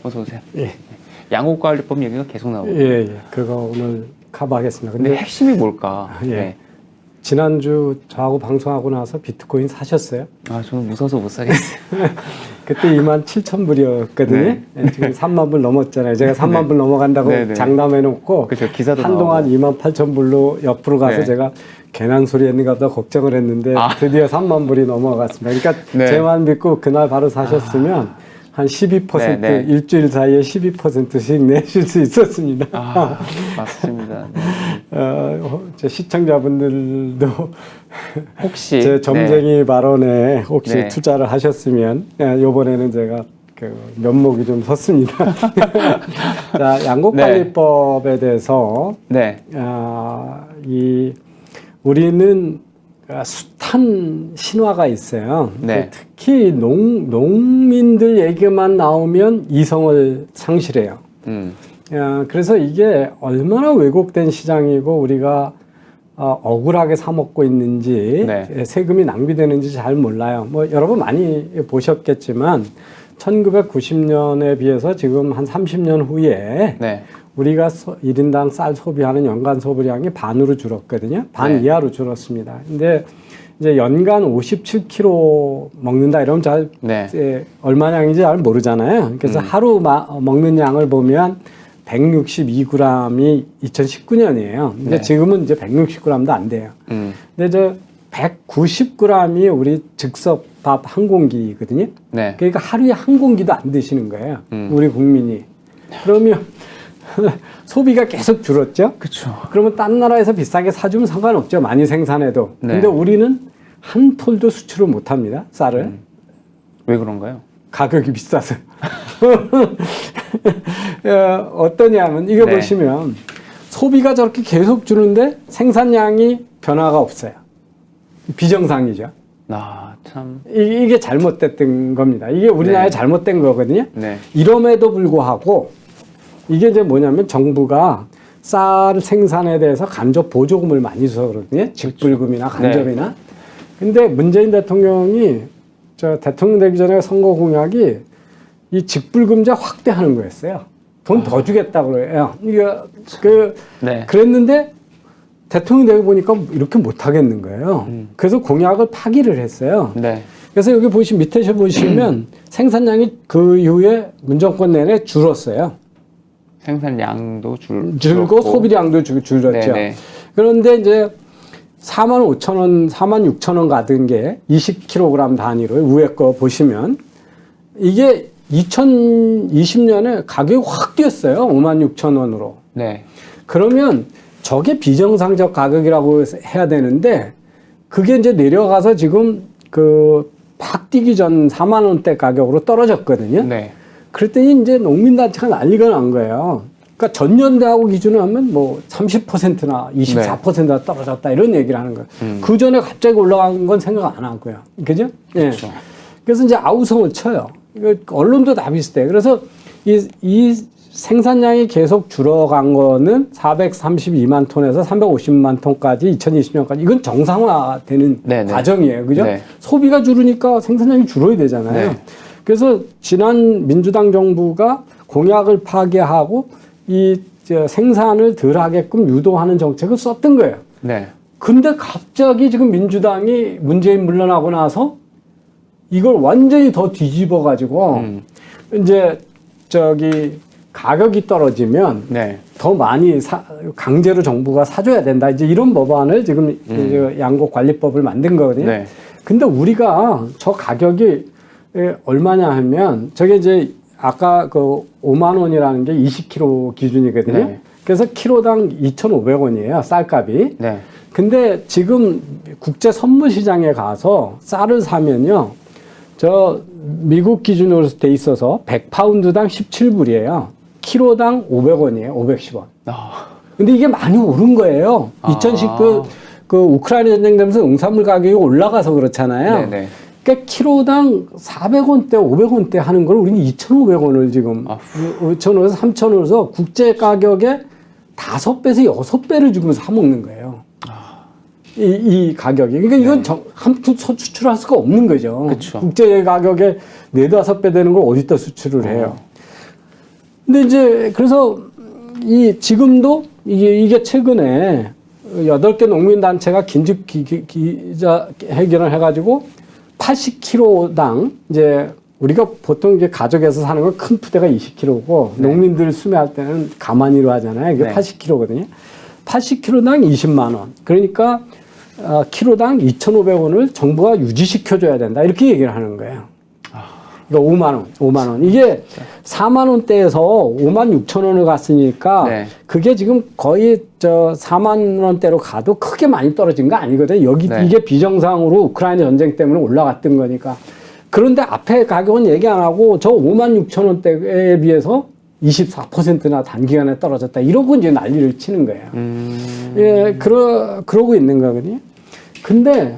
어서 오세요. 예. 양국관리법 얘기가 계속 나오고. 예, 예. 그거 오늘 커버하겠습니다. 근데 핵심이 뭘까? 예. 네. 지난주 저하고 방송하고 나서 비트코인 사셨어요? 아, 저는 무서워서 못 사겠어요. 그때 27,000불이었거든요. 네. 예, 지금 3만 불 넘었잖아요. 제가 3만 불 넘어간다고 네, 네. 장담해놓고 그죠, 기사도 한동안 나오고. 28,000불로 옆으로 가서 네. 제가 괜한 소리 했는가 보다 걱정을 했는데 드디어 3만 불이 넘어갔습니다. 그러니까 네. 제 말 믿고 그날 바로 사셨으면 한 12% 네, 네. 일주일 사이에 12%씩 내실 수 있었습니다. 아, 맞습니다. 네. 제 시청자분들도 혹시 제 점쟁이 네. 발언에 혹시 네. 투자를 하셨으면 이번에는 제가 그 면목이 좀 섰습니다. 자, 양국관리법에 대해서 네. 우리는 숱한 신화가 있어요. 네. 특히 농민들 얘기만 나오면 이성을 상실해요. 그래서 이게 얼마나 왜곡된 시장이고 우리가 억울하게 사 먹고 있는지 네. 세금이 낭비되는지 잘 몰라요. 뭐 여러분 많이 보셨겠지만 1990년에 비해서 지금 한 30년 후에 네. 우리가 1인당 쌀 소비하는 연간 소비량이 반으로 줄었거든요. 반 네. 이하로 줄었습니다. 근데 이제 연간 57kg 먹는다 이러면 잘 네. 얼마량인지 잘 모르잖아요. 그래서 하루 먹는 양을 보면 162g이 2019년이에요. 근데 네. 지금은 이제 160g도 안 돼요. 근데 저 190g이 우리 즉석밥 한 공기거든요. 네. 그러니까 하루에 한 공기도 안 드시는 거예요. 우리 국민이. 그러면 소비가 계속 줄었죠. 그렇죠. 그러면 딴 나라에서 비싸게 사주면 상관없죠. 많이 생산해도. 네. 근데 우리는 한 톨도 수출을 못 합니다. 쌀을. 왜 그런가요? 가격이 비싸서. 어떠냐면 이거 네. 보시면 소비가 저렇게 계속 주는데 생산량이 변화가 없어요. 비정상이죠. 아, 참. 이게 잘못됐던 겁니다. 이게 우리나라의 네. 잘못된 거거든요. 네. 이럼에도 불구하고 이게 이제 뭐냐면 정부가 쌀 생산에 대해서 간접 보조금을 많이 줘서 그러거든요. 직불금이나 간접이나. 근데 문재인 대통령이 저 대통령 되기 전에 선거 공약이 이 직불금제 확대하는 거였어요. 돈 더 주겠다고 그래요. 이게 네. 그랬는데 대통령 되고 보니까 이렇게 못 하겠는 거예요. 그래서 공약을 파기를 했어요. 네. 그래서 여기 밑에 보시면 생산량이 그 이후에 문정권 내내 줄었어요. 생산량도 줄고 줄었고. 소비량도 줄었죠. 네네. 그런데 이제 45,000원, 46,000원 가던 게 20kg 단위로 위에 거 보시면 이게 2020년에 가격이 확 뛰었어요. 56,000원으로. 네. 그러면 저게 비정상적 가격이라고 해야 되는데 그게 이제 내려가서 지금 팍 뛰기 전 4만 원대 가격으로 떨어졌거든요. 네. 그랬더니 이제 농민단체가 난리가 난 거예요. 그러니까 전년대하고 기준을 하면 뭐 30%나 24%나 떨어졌다 이런 얘기를 하는 거예요. 그 전에 갑자기 올라간 건 생각 안 하고요. 그죠? 예. 그렇죠. 그래서 이제 아우성을 쳐요. 이거 언론도 다 비슷해. 그래서 이 생산량이 계속 줄어간 거는 432만 톤에서 350만 톤까지 2020년까지 이건 정상화되는 네네. 과정이에요. 그죠? 네. 소비가 줄으니까 생산량이 줄어야 되잖아요. 네. 그래서 지난 민주당 정부가 공약을 파기하고 생산을 덜 하게끔 유도하는 정책을 썼던 거예요. 네. 근데 갑자기 지금 민주당이 문재인 물러나고 나서 이걸 완전히 더 뒤집어 가지고 이제 가격이 떨어지면 네. 더 많이 강제로 정부가 사줘야 된다. 이제 이런 법안을 지금 양국관리법을 만든 거거든요. 네. 근데 우리가 저 가격이 얼마냐 하면 저게 이제 아까 5만 원이라는 게 20kg 기준이거든요. 네. 그래서 키로당 2,500원이에요. 쌀값이. 네. 근데 지금 국제 선물 시장에 가서 쌀을 사면요. 저 미국 기준으로 돼 있어서 100파운드당 17불이에요. 키로당 500원이에요. 510원. 근데 이게 많이 오른 거예요. 2019 우크라이나 전쟁 되면서 농산물 가격이 올라가서 그렇잖아요. 네네. 그러니까 키로당 400원대, 500원대 하는 걸 우리는 2,500원을 지금 5,000원에서 3,000원에서 국제 가격의 5배에서 6배를 지금 사 먹는 거예요. 이 가격이. 그러니까 이건 수출할 수가 없는 거죠. 그쵸. 국제 가격에 4, 5배 되는 걸 어디다 수출을 해요. 근데 이제 그래서 지금도 이게 최근에 8개 농민단체가 긴급 기자회견을 해가지고 80kg당 이제 우리가 보통 이제 가족에서 사는 건 큰 푸대가 20kg고 네. 농민들 수매할 때는 가만히로 하잖아요. 이게 네. 80kg거든요. 80kg당 20만 원. 그러니까 키로당 2,500원을 정부가 유지시켜줘야 된다. 이렇게 얘기를 하는 거예요. 그러니까 5만 원. 이게 4만 원대에서 5만 6천 원을 갔으니까 네. 그게 지금 거의 4만 원대로 가도 크게 많이 떨어진 거 아니거든요. 네. 이게 비정상으로 우크라이나 전쟁 때문에 올라갔던 거니까. 그런데 앞에 가격은 얘기 안 하고 저 5만 6천 원대에 비해서 24%나 단기간에 떨어졌다. 이러고 이제 난리를 치는 거예요. 예, 그러고 있는 거거든요. 근데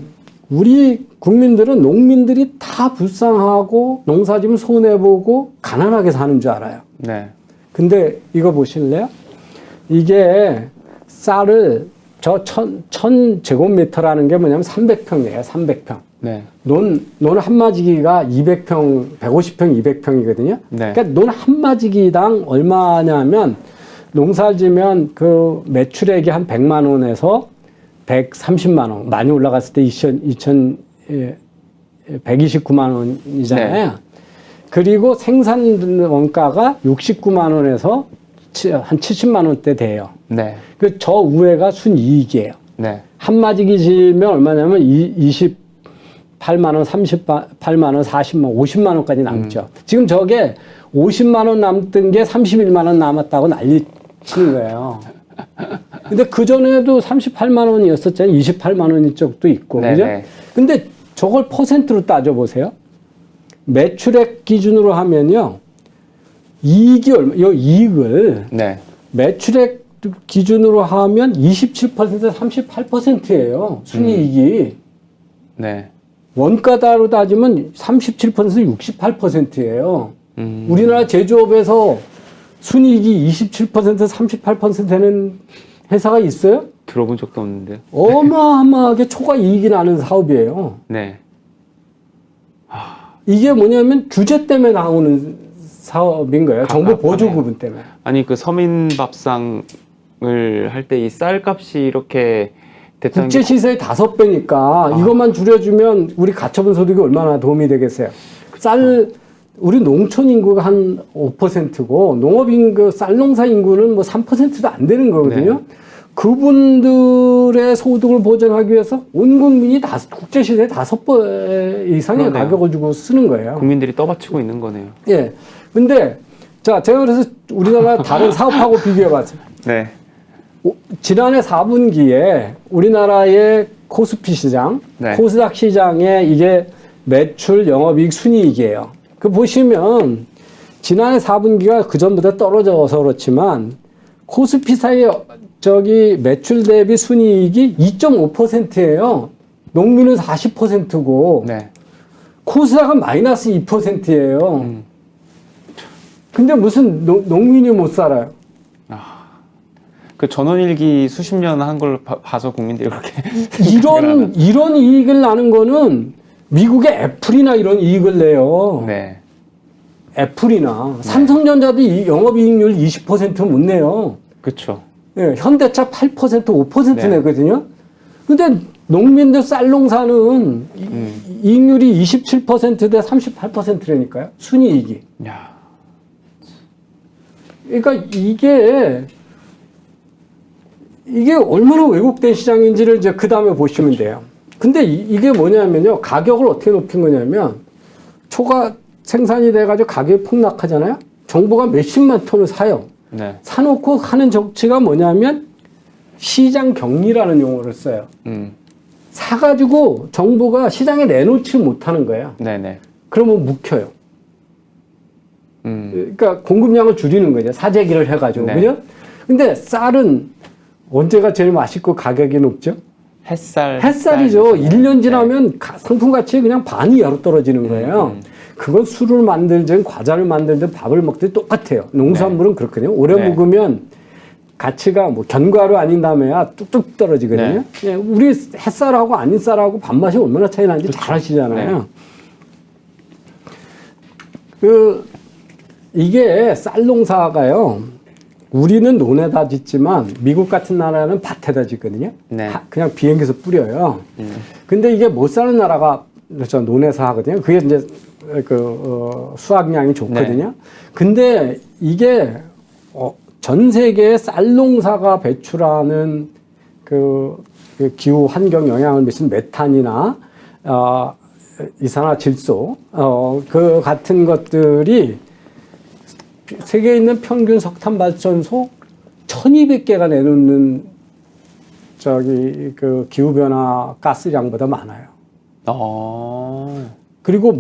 우리 국민들은 농민들이 다 불쌍하고 농사지면 손해보고 가난하게 사는 줄 알아요. 네. 근데 이거 보실래요? 이게 쌀을 저 1000제곱미터라는 게 뭐냐면 300평이에요. 300평. 네. 논 한마지기가 200평, 150평, 200평이거든요. 네. 그러니까 논 한마지기당 얼마냐면 농사를 지면 그 매출액이 한 100만 원에서 130만 원. 많이 올라갔을 때 129만 원이잖아요. 네. 그리고 생산 원가가 69만 원에서 한 70만 원대 돼요. 네. 그 저 우회가 순이익이에요. 네. 한마디기 지면 얼마냐면 28만 원, 38만 원, 40만 원, 50만 원까지 남죠. 지금 저게 50만 원 남던 게 31만 원 남았다고 난리 치는 거예요. 근데 그전에도 38만 원이었었잖아요. 28만 원인 쪽도 있고. 네, 그죠? 네. 근데 저걸 퍼센트로 따져보세요. 매출액 기준으로 하면요. 이익이 얼마, 이 이익을 네. 매출액 기준으로 하면 27%에서 38%예요. 순이익이. 네. 원가다로 따지면 37%에서 68%예요. 우리나라 제조업에서 순이익이 27%에서 38% 되는 회사가 있어요? 들어본 적도 없는데요. 어마어마하게 초과 이익이 나는 사업이에요. 네. 이게 뭐냐면 규제 때문에 나오는 사업인 거예요. 정부 보조구분 때문에. 아니 그 서민밥상을 할 때 이 쌀값이 이렇게 됐다는 국제 시세의 5배니까 이것만 줄여주면 우리 가처분 소득이 얼마나 도움이 되겠어요. 우리 농촌 인구가 한 5%고 농업 인구, 쌀 농사 인구는 뭐 3%도 안 되는 거거든요. 네. 그분들의 소득을 보전하기 위해서 온 국민이 국제 시세의 5배 이상의 그러네요. 가격을 주고 쓰는 거예요. 국민들이 떠받치고 있는 거네요. 예. 근데 자, 제가 그래서 우리나라 다른 사업하고 비교해 봤어요. 네. 지난해 4분기에 우리나라의 코스피 시장, 네. 코스닥 시장에 이게 매출 영업이익 순이익이에요. 그 보시면 지난해 4분기가 그 전보다 떨어져서 그렇지만 코스피사의 매출 대비 순이익이 2.5%예요. 농민은 40%고 네. 코스닥은 마이너스 2%예요. 근데 무슨 농민이 못 살아요? 그 전원일기 수십 년 한 걸 봐서 국민들이 그렇게 이런 이익을 나는 거는 미국의 애플이나 이런 이익을 내요. 네. 애플이나 삼성전자도 영업이익률 20% 못 내요. 그렇죠. 예, 현대차 8%, 5% 네. 내거든요. 근데 농민들 쌀농사는 이익률이 27%대 38%라니까요. 순이익이. 야. 그러니까 이게 얼마나 왜곡된 시장인지를 이제 그 다음에 보시면 돼요. 근데 이게 뭐냐면요. 가격을 어떻게 높인 거냐면 초과 생산이 돼가지고 가격이 폭락하잖아요. 정부가 몇십만 톤을 사요. 네. 사놓고 하는 정치가 뭐냐면 시장 격리라는 용어를 써요. 사가지고 정부가 시장에 내놓지 못하는 거예요. 네네. 그러면 묵혀요. 그러니까 공급량을 줄이는 거죠. 사재기를 해가지고. 네. 그죠? 근데 쌀은 언제가 제일 맛있고 가격이 높죠? 햇살이죠. 1년 지나면 상품 가치 그냥 반이 이하로 떨어지는 거예요. 그건 술을 만들든 과자를 만들든 밥을 먹든 똑같아요. 농산물은 그렇거든요. 오래 네. 묵으면 가치가 뭐 견과류 아닌 다음에야 뚝뚝 떨어지거든요. 네. 예, 우리 햇살하고 아닌 쌀하고 밥맛이 얼마나 차이 나는지 잘 아시잖아요. 네. 이게 쌀 농사가요. 우리는 논에다 짓지만 미국 같은 나라는 밭에다 짓거든요. 네. 그냥 비행기에서 뿌려요. 근데 이게 못 사는 나라가 저 논에서 하거든요. 그게 이제 수확량이 좋거든요. 네. 근데 이게 전 세계의 쌀 농사가 배출하는 그 기후 환경 영향을 미치는 메탄이나 이산화질소 그 같은 것들이 세계에 있는 평균 석탄 발전소 1,200개가 내놓는 그 기후 변화 가스량보다 많아요. 그리고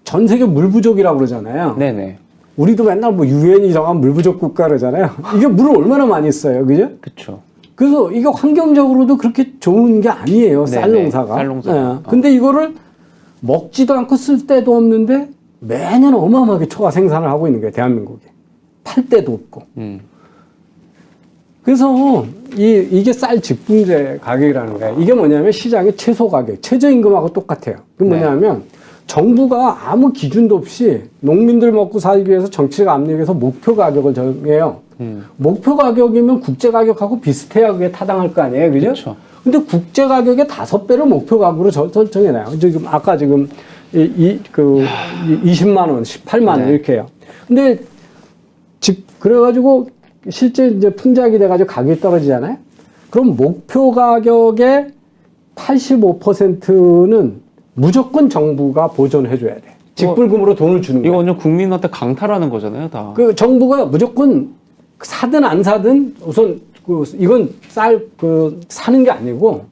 전 세계 물 부족이라고 그러잖아요. 네네. 우리도 맨날 뭐 유엔이 정한 물 부족 국가 그러잖아요. 이게 물을 얼마나 많이 써요, 그죠? 그렇죠. 그래서 이게 환경적으로도 그렇게 좋은 게 아니에요, 쌀 네네. 농사가. 쌀 농사가. 근데 이거를 먹지도 않고 쓸 데도 없는데 매년 어마어마하게 초과 생산을 하고 있는 거예요, 대한민국이. 팔 데도 없고. 그래서 이게 쌀 직분제 가격이라는 거예요. 이게 뭐냐면 시장의 최소 가격, 최저임금하고 똑같아요. 그게 뭐냐면 정부가 아무 기준도 없이 농민들 먹고 살기 위해서 정치가 압력해서 목표 가격을 정해요. 목표 가격이면 국제 가격하고 비슷해야 그게 타당할 거 아니에요, 그죠? 그렇죠. 근데 국제 가격의 5배를 목표 가격으로 설정해놔요. 지금 아까 지금 20만 원, 18만 원 네. 이렇게 해요. 근데 그래가지고 실제 이제 풍작이 돼가지고 가격이 떨어지잖아요. 그럼 목표 가격의 85%는 무조건 정부가 보존해줘야 돼. 직불금으로 돈을 주는 거야. 이거 완전 국민한테 강탈하는 거잖아요, 다. 그 정부가 무조건 사든 안 사든 우선 이건 사는 게 아니고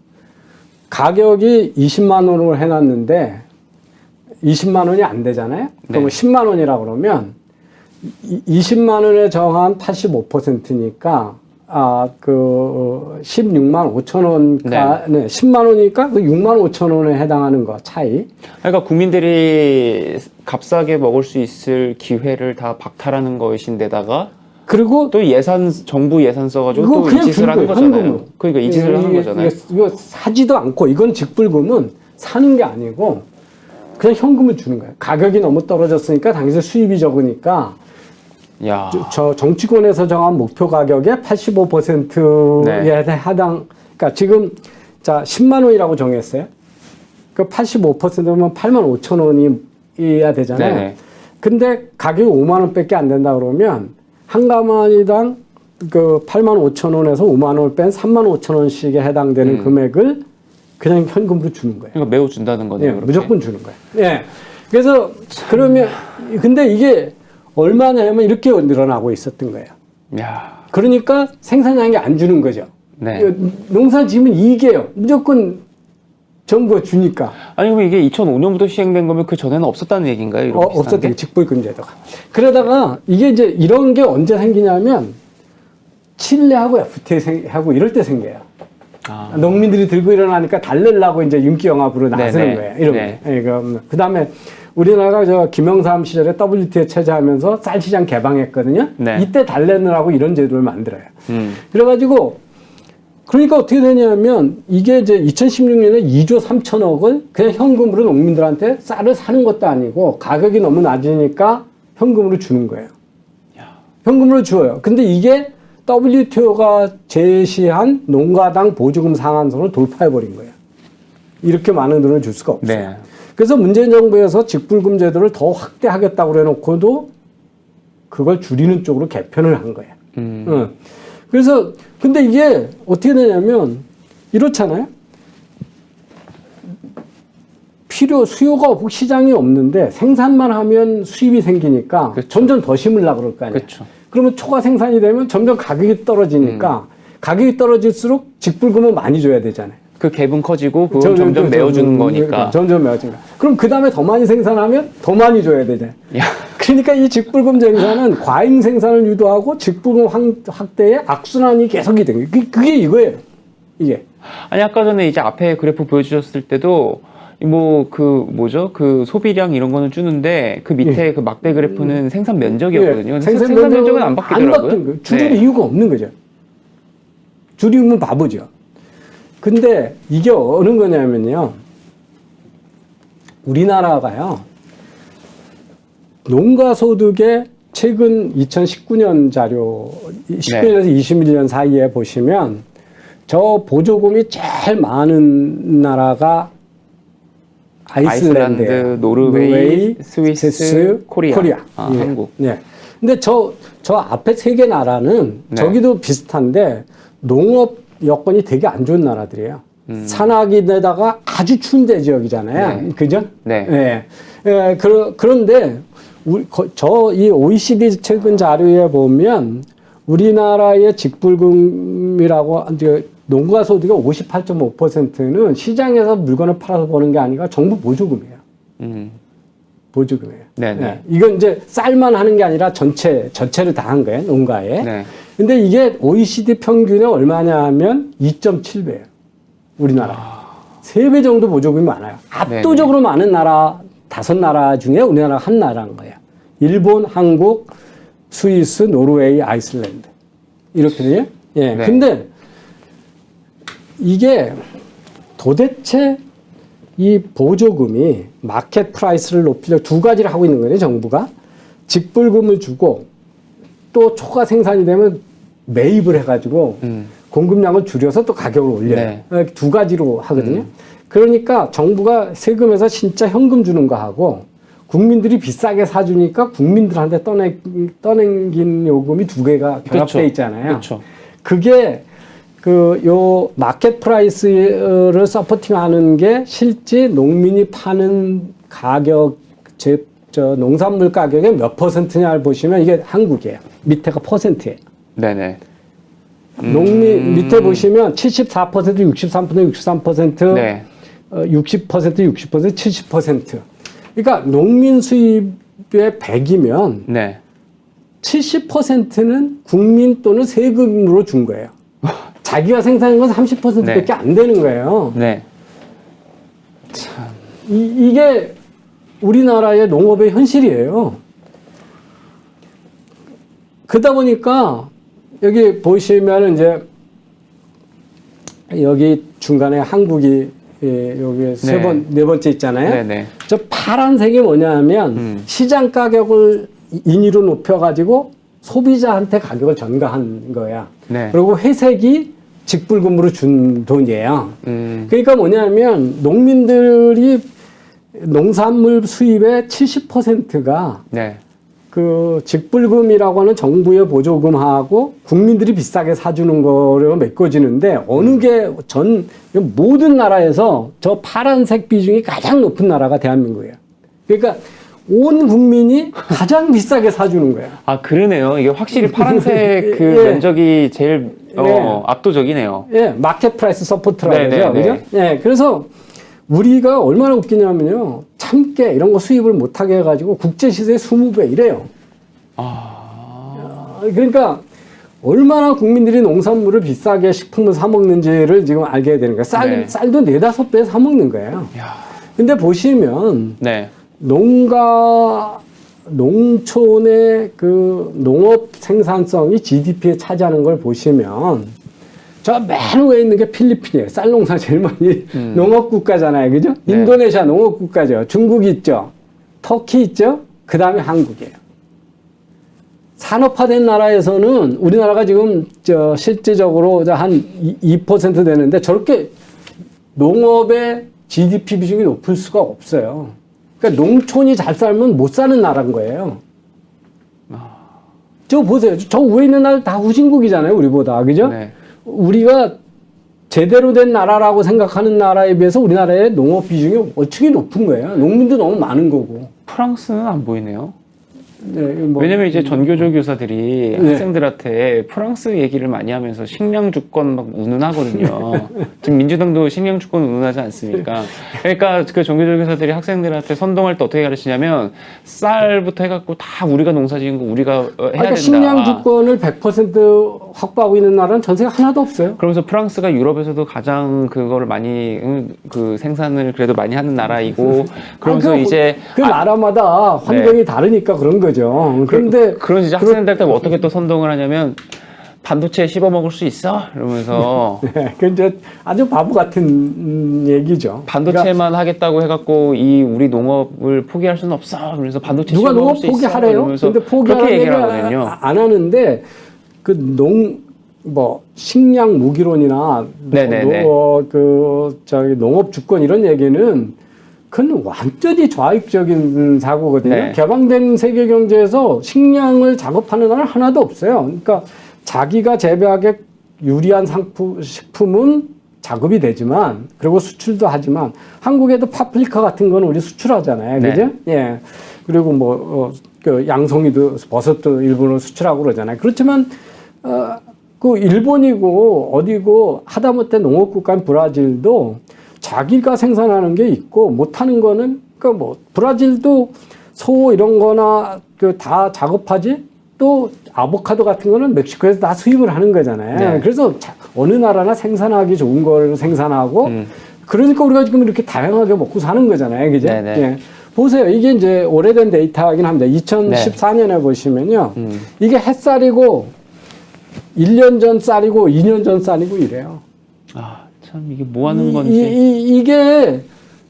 가격이 20만 원으로 해놨는데 20만 원이 안 되잖아요. 그러면 10만 원이라 그러면 20만 원에 정한 85%니까 16만 5천 원가, 10만 원이니까 그 6만 5천 원에 해당하는 거 차이. 그러니까 국민들이 값싸게 먹을 수 있을 기회를 다 박탈하는 것인데다가 그리고 또 정부 예산 써가지고 이거 또 그냥 이 짓을 하는 거예요, 거잖아요. 현금으로. 그러니까 이 짓을 하는 거잖아요. 이거 사지도 않고 이건 직불금은 사는 게 아니고 그냥 현금을 주는 거예요. 가격이 너무 떨어졌으니까 당시 수입이 적으니까 야. 저 정치권에서 정한 목표 가격의 85%에 해당. 그러니까 지금 자 10만 원이라고 정했어요. 그 85%면 8만 5천 원이어야 되잖아요. 네네. 근데 가격이 5만 원밖에 안 된다 그러면 한 가마니당 그 8만 5천 원에서 5만 원을 뺀 3만 5천 원씩에 해당되는 금액을 그냥 현금으로 주는 거예요. 그러니까 매우 준다는 거네요. 예, 무조건 주는 거예요. 예. 그래서 그러면 근데 이게 얼마나 하면 이렇게 늘어나고 있었던 거예요. 야. 그러니까 생산량이 안 주는 거죠. 네. 농사 지으면 이게요. 무조건 정부가 주니까. 아니 그럼 이게 2005년부터 시행된 거면 그 전에는 없었다는 얘기인가요? 이런 비슷한 없었던 게? 게 직불금제도가. 그러다가 이게 이제 이런 게 언제 생기냐면 칠레하고 FTA하고 이럴 때 생겨요. 농민들이 들고 일어나니까 달래려고 이제 윤기영합으로 나서는 거예요. 이런 거. 그다음에 우리나라가 저 김영삼 시절에 WTO 체제하면서 쌀 시장 개방했거든요. 네. 이때 달래느라고 이런 제도를 만들어요. 그래가지고 그러니까 어떻게 되냐면 이게 이제 2016년에 2조 3천억을 그냥 현금으로 농민들한테 쌀을 사는 것도 아니고 가격이 너무 낮으니까 현금으로 주는 거예요. 현금으로 줘요. 근데 이게 WTO가 제시한 농가당 보조금 상한선을 돌파해버린 거예요. 이렇게 많은 돈을 줄 수가 없어요. 네. 그래서 문재인 정부에서 직불금 제도를 더 확대하겠다고 그래놓고도 그걸 줄이는 쪽으로 개편을 한 거예요. 그래서 근데 이게 어떻게 되냐면 이렇잖아요. 수요가 없고 시장이 없는데 생산만 하면 수입이 생기니까 그렇죠. 점점 더 심으려고 그럴 거 아니에요. 그렇죠. 그러면 초과 생산이 되면 점점 가격이 떨어지니까 가격이 떨어질수록 직불금은 많이 줘야 되잖아요. 그 갭은 커지고 그건 점점 메워주는 거니까. 점점 메워주는 거. 그럼 그 다음에 더 많이 생산하면 더 많이 줘야 되잖아요. 야. 그러니까 이 직불금 생산은 과잉 생산을 유도하고 직불금 확대의 악순환이 계속이 된 거예요. 그게 이거예요. 이게. 아니 아까 전에 이제 앞에 그래프 보여주셨을 때도 뭐 그 소비량 이런 거는 주는데 그 밑에 그 막대 그래프는 생산 면적이었거든요. 예, 생산 면적은 안 바뀌더라고요. 줄일 이유가 없는 거죠. 줄이면 바보죠. 근데 이게 어느 거냐면요. 우리나라가요. 농가 소득의 최근 2019년 자료, 19년에서 21년 사이에 보시면 저 보조금이 제일 많은 나라가 아이슬란드, 노르웨이, 스위스, 코리아. 아, 예. 한국. 네. 근데 저 앞에 세 개 나라는 네. 저기도 비슷한데 농업 여건이 되게 안 좋은 나라들이에요. 산악인에다가 아주 추운 데 지역이잖아요. 네. 그죠? 네. 예, 그런데 이 OECD 최근 자료에 보면 우리나라의 직불금이라고 이제 농가 소득의 58.5%는 시장에서 물건을 팔아서 버는 게 아니라 정부 보조금이에요. 보조금이에요. 네네. 예, 이건 이제 쌀만 하는 게 아니라 전체를 다 한 거예요, 농가에. 네. 근데 이게 OECD 평균에 얼마냐 하면 2.7배예요. 우리나라. 3배 정도 보조금이 많아요. 압도적으로 많은 나라, 5나라 중에 우리나라가 한 나라인 거예요. 일본, 한국, 스위스, 노르웨이, 아이슬란드. 이렇게요. 예. 네. 근데 이게 도대체 이 보조금이 마켓 프라이스를 높이려 두 가지를 하고 있는 거예요, 정부가. 직불금을 주고 또 초과 생산이 되면 매입을 해가지고 공급량을 줄여서 또 가격을 올려요. 네. 두 가지로 하거든요. 그러니까 정부가 세금에서 진짜 현금 주는 거 하고 국민들이 비싸게 사주니까 국민들한테 떠넘긴 요금이 두 개가 결합돼 그렇죠. 있잖아요. 그렇죠. 그게 요 마켓 프라이스를 서포팅하는 게 실제 농민이 파는 가격, 농산물 가격의 몇 %냐를 보시면 이게 한국이에요. 밑에가 %예요. 네네. 농민 밑에 보시면 74%, 63%, 네. 60%, 70%. 그러니까 농민 수입의 100이면 네. 70%는 국민 또는 세금으로 준 거예요. 자기가 생산한 건 30%밖에 네. 안 되는 거예요. 네. 이게 우리나라의 농업의 현실이에요. 그러다 보니까 여기 보시면 이제 여기 중간에 한국이 여기 네 번째 있잖아요. 네네. 저 파란색이 뭐냐면 시장 가격을 인위로 높여가지고 소비자한테 가격을 전가한 거야. 네. 그리고 회색이 직불금으로 준 돈이에요. 그러니까 뭐냐면 농민들이 농산물 수입의 70%가 네. 그 직불금이라고 하는 정부의 보조금하고 국민들이 비싸게 사주는 거로 메꿔지는데 어느 게 모든 나라에서 저 파란색 비중이 가장 높은 나라가 대한민국이에요. 그러니까 온 국민이 가장 비싸게 사주는 거예요. 아, 그러네요. 이게 확실히 파란색 그 예. 면적이 제일 압도적이네요. 예, 마켓 프라이스 서포트라고 네네네. 하죠. 그죠? 예, 그래서 우리가 얼마나 웃기냐면요. 참깨 이런 거 수입을 못하게 해가지고 국제시세의 20배 이래요. 그러니까 얼마나 국민들이 농산물을 비싸게 식품을 사 먹는지를 지금 알게 되는 거예요. 네. 쌀도 4-5배 사 먹는 거예요. 이야. 근데 보시면 네. 농촌의 그 농업 생산성이 GDP에 차지하는 걸 보시면 저 맨 위에 있는 게 필리핀이에요. 쌀 농사 제일 많이 농업 국가잖아요. 그죠? 네. 인도네시아 농업 국가죠. 중국 있죠. 터키 있죠. 그 다음에 한국이에요. 산업화된 나라에서는 우리나라가 지금 실제적으로 한 2% 되는데 저렇게 농업의 GDP 비중이 높을 수가 없어요. 그러니까 농촌이 잘 살면 못 사는 나라인 거예요. 저 보세요. 저 위에 있는 나라 다 후진국이잖아요. 우리보다. 그죠? 네. 우리가 제대로 된 나라라고 생각하는 나라에 비해서 우리나라의 농업 비중이 어떻게 높은 거예요. 농민도 너무 많은 거고. 프랑스는 안 보이네요. 네, 뭐, 왜냐면 이제 전교조 교사들이 네. 학생들한테 프랑스 얘기를 많이 하면서 식량 주권 막 운운하거든요. 지금 민주당도 식량 주권 운운하지 않습니까? 그러니까 그 전교조 교사들이 학생들한테 선동할 때 어떻게 가르치냐면 쌀부터 해갖고 다 우리가 농사지은 거 우리가 해야 그러니까 된다. 식량 주권을 100% 확보하고 있는 나라는 전 세계 하나도 없어요. 그러면서 프랑스가 유럽에서도 가장 그거를 많이 그 생산을 그래도 많이 하는 나라이고 그러면서 이제 그 나라마다 환경이 다르니까 그런 거죠. 그런데 그런 이제 학생들한테 어떻게 또 선동을 하냐면 반도체 씹어 먹을 수 있어? 이러면서 네, 그 이제 아주 바보 같은 얘기죠. 반도체만 하겠다고 해갖고 이 우리 농업을 포기할 수는 없어. 그래서 반도체 누가 씹어 먹을 농업 수 있어. 포기하래요? 이러면서 근데 포기하는 그렇게 얘기를 얘기를 하거든요. 안 하는데 뭐 식량 무기론이나 네네네. 저기 농업 주권 이런 얘기는 그건 완전히 좌익적인 사고거든요. 네. 개방된 세계 경제에서 식량을 작업하는 나라 하나도 없어요. 그러니까 자기가 재배하기 유리한 식품은 작업이 되지만 그리고 수출도 하지만 한국에도 파프리카 같은 거는 우리 수출하잖아요. 네. 그죠? 예. 그리고 뭐 그 양송이도 버섯도 일본으로 수출하고 그러잖아요. 그렇지만 그 일본이고 어디고 하다못해 농업국가인 브라질도 자기가 생산하는 게 있고 못하는 거는 그러니까 뭐 브라질도 소 이런 거나 그 다 작업하지 또 아보카도 같은 거는 멕시코에서 다 수입을 하는 거잖아요. 네. 그래서 어느 나라나 생산하기 좋은 걸 생산하고 그러니까 우리가 지금 이렇게 다양하게 먹고 사는 거잖아요. 그죠? 네네. 예. 보세요. 이게 이제 오래된 데이터이긴 합니다. 2014년에 보시면요. 이게 햇살이고 1년 전 쌀이고 2년 전 쌀이고 이래요. 아, 참 이게 뭐 하는 건지. 이게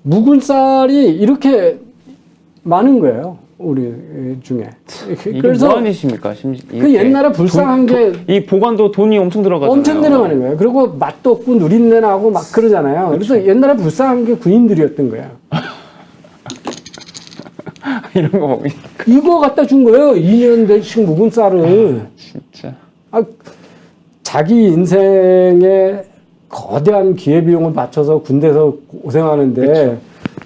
묵은 쌀이 이렇게 많은 거예요. 우리 중에. 이게 그래서 뭐 하십니까? 그 옛날에 불쌍한 게 이 보관도 돈이 엄청 들어가잖아요. 엄청 들어가는 거예요. 그리고 맛도 없고 누린내 나고 막 그러잖아요. 그래서 옛날에 불쌍한 게 군인들이었던 거예요. 이런 거 먹으니까 이거 갖다 준 거예요. 2년 된씩 묵은 쌀을. 진짜. 자기 인생에 거대한 기회비용을 바쳐서 군대에서 고생하는데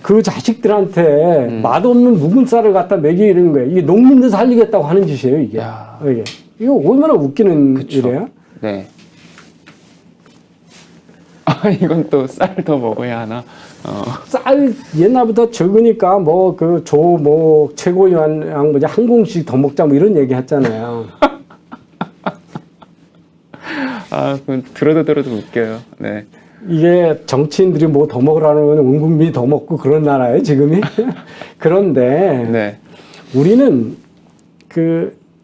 그 자식들한테 맛없는 묵은 쌀을 갖다 먹이는 거예요. 이게 농민들 살리겠다고 하는 짓이에요, 이게. 야. 이거 얼마나 웃기는 그쵸. 일이에요? 네. 이건 또 쌀 더 먹어야 하나? 쌀 옛날부터 적으니까 뭐 그 최고위원 뭐지 한 공씩 더 먹자 뭐 이런 얘기 했잖아요. 그건 들어도 웃겨요. 네. 이게 정치인들이 뭐 더 먹으라는 건 온 국민이 더 먹고 그런 나라예요, 지금이. 그런데 네. 우리는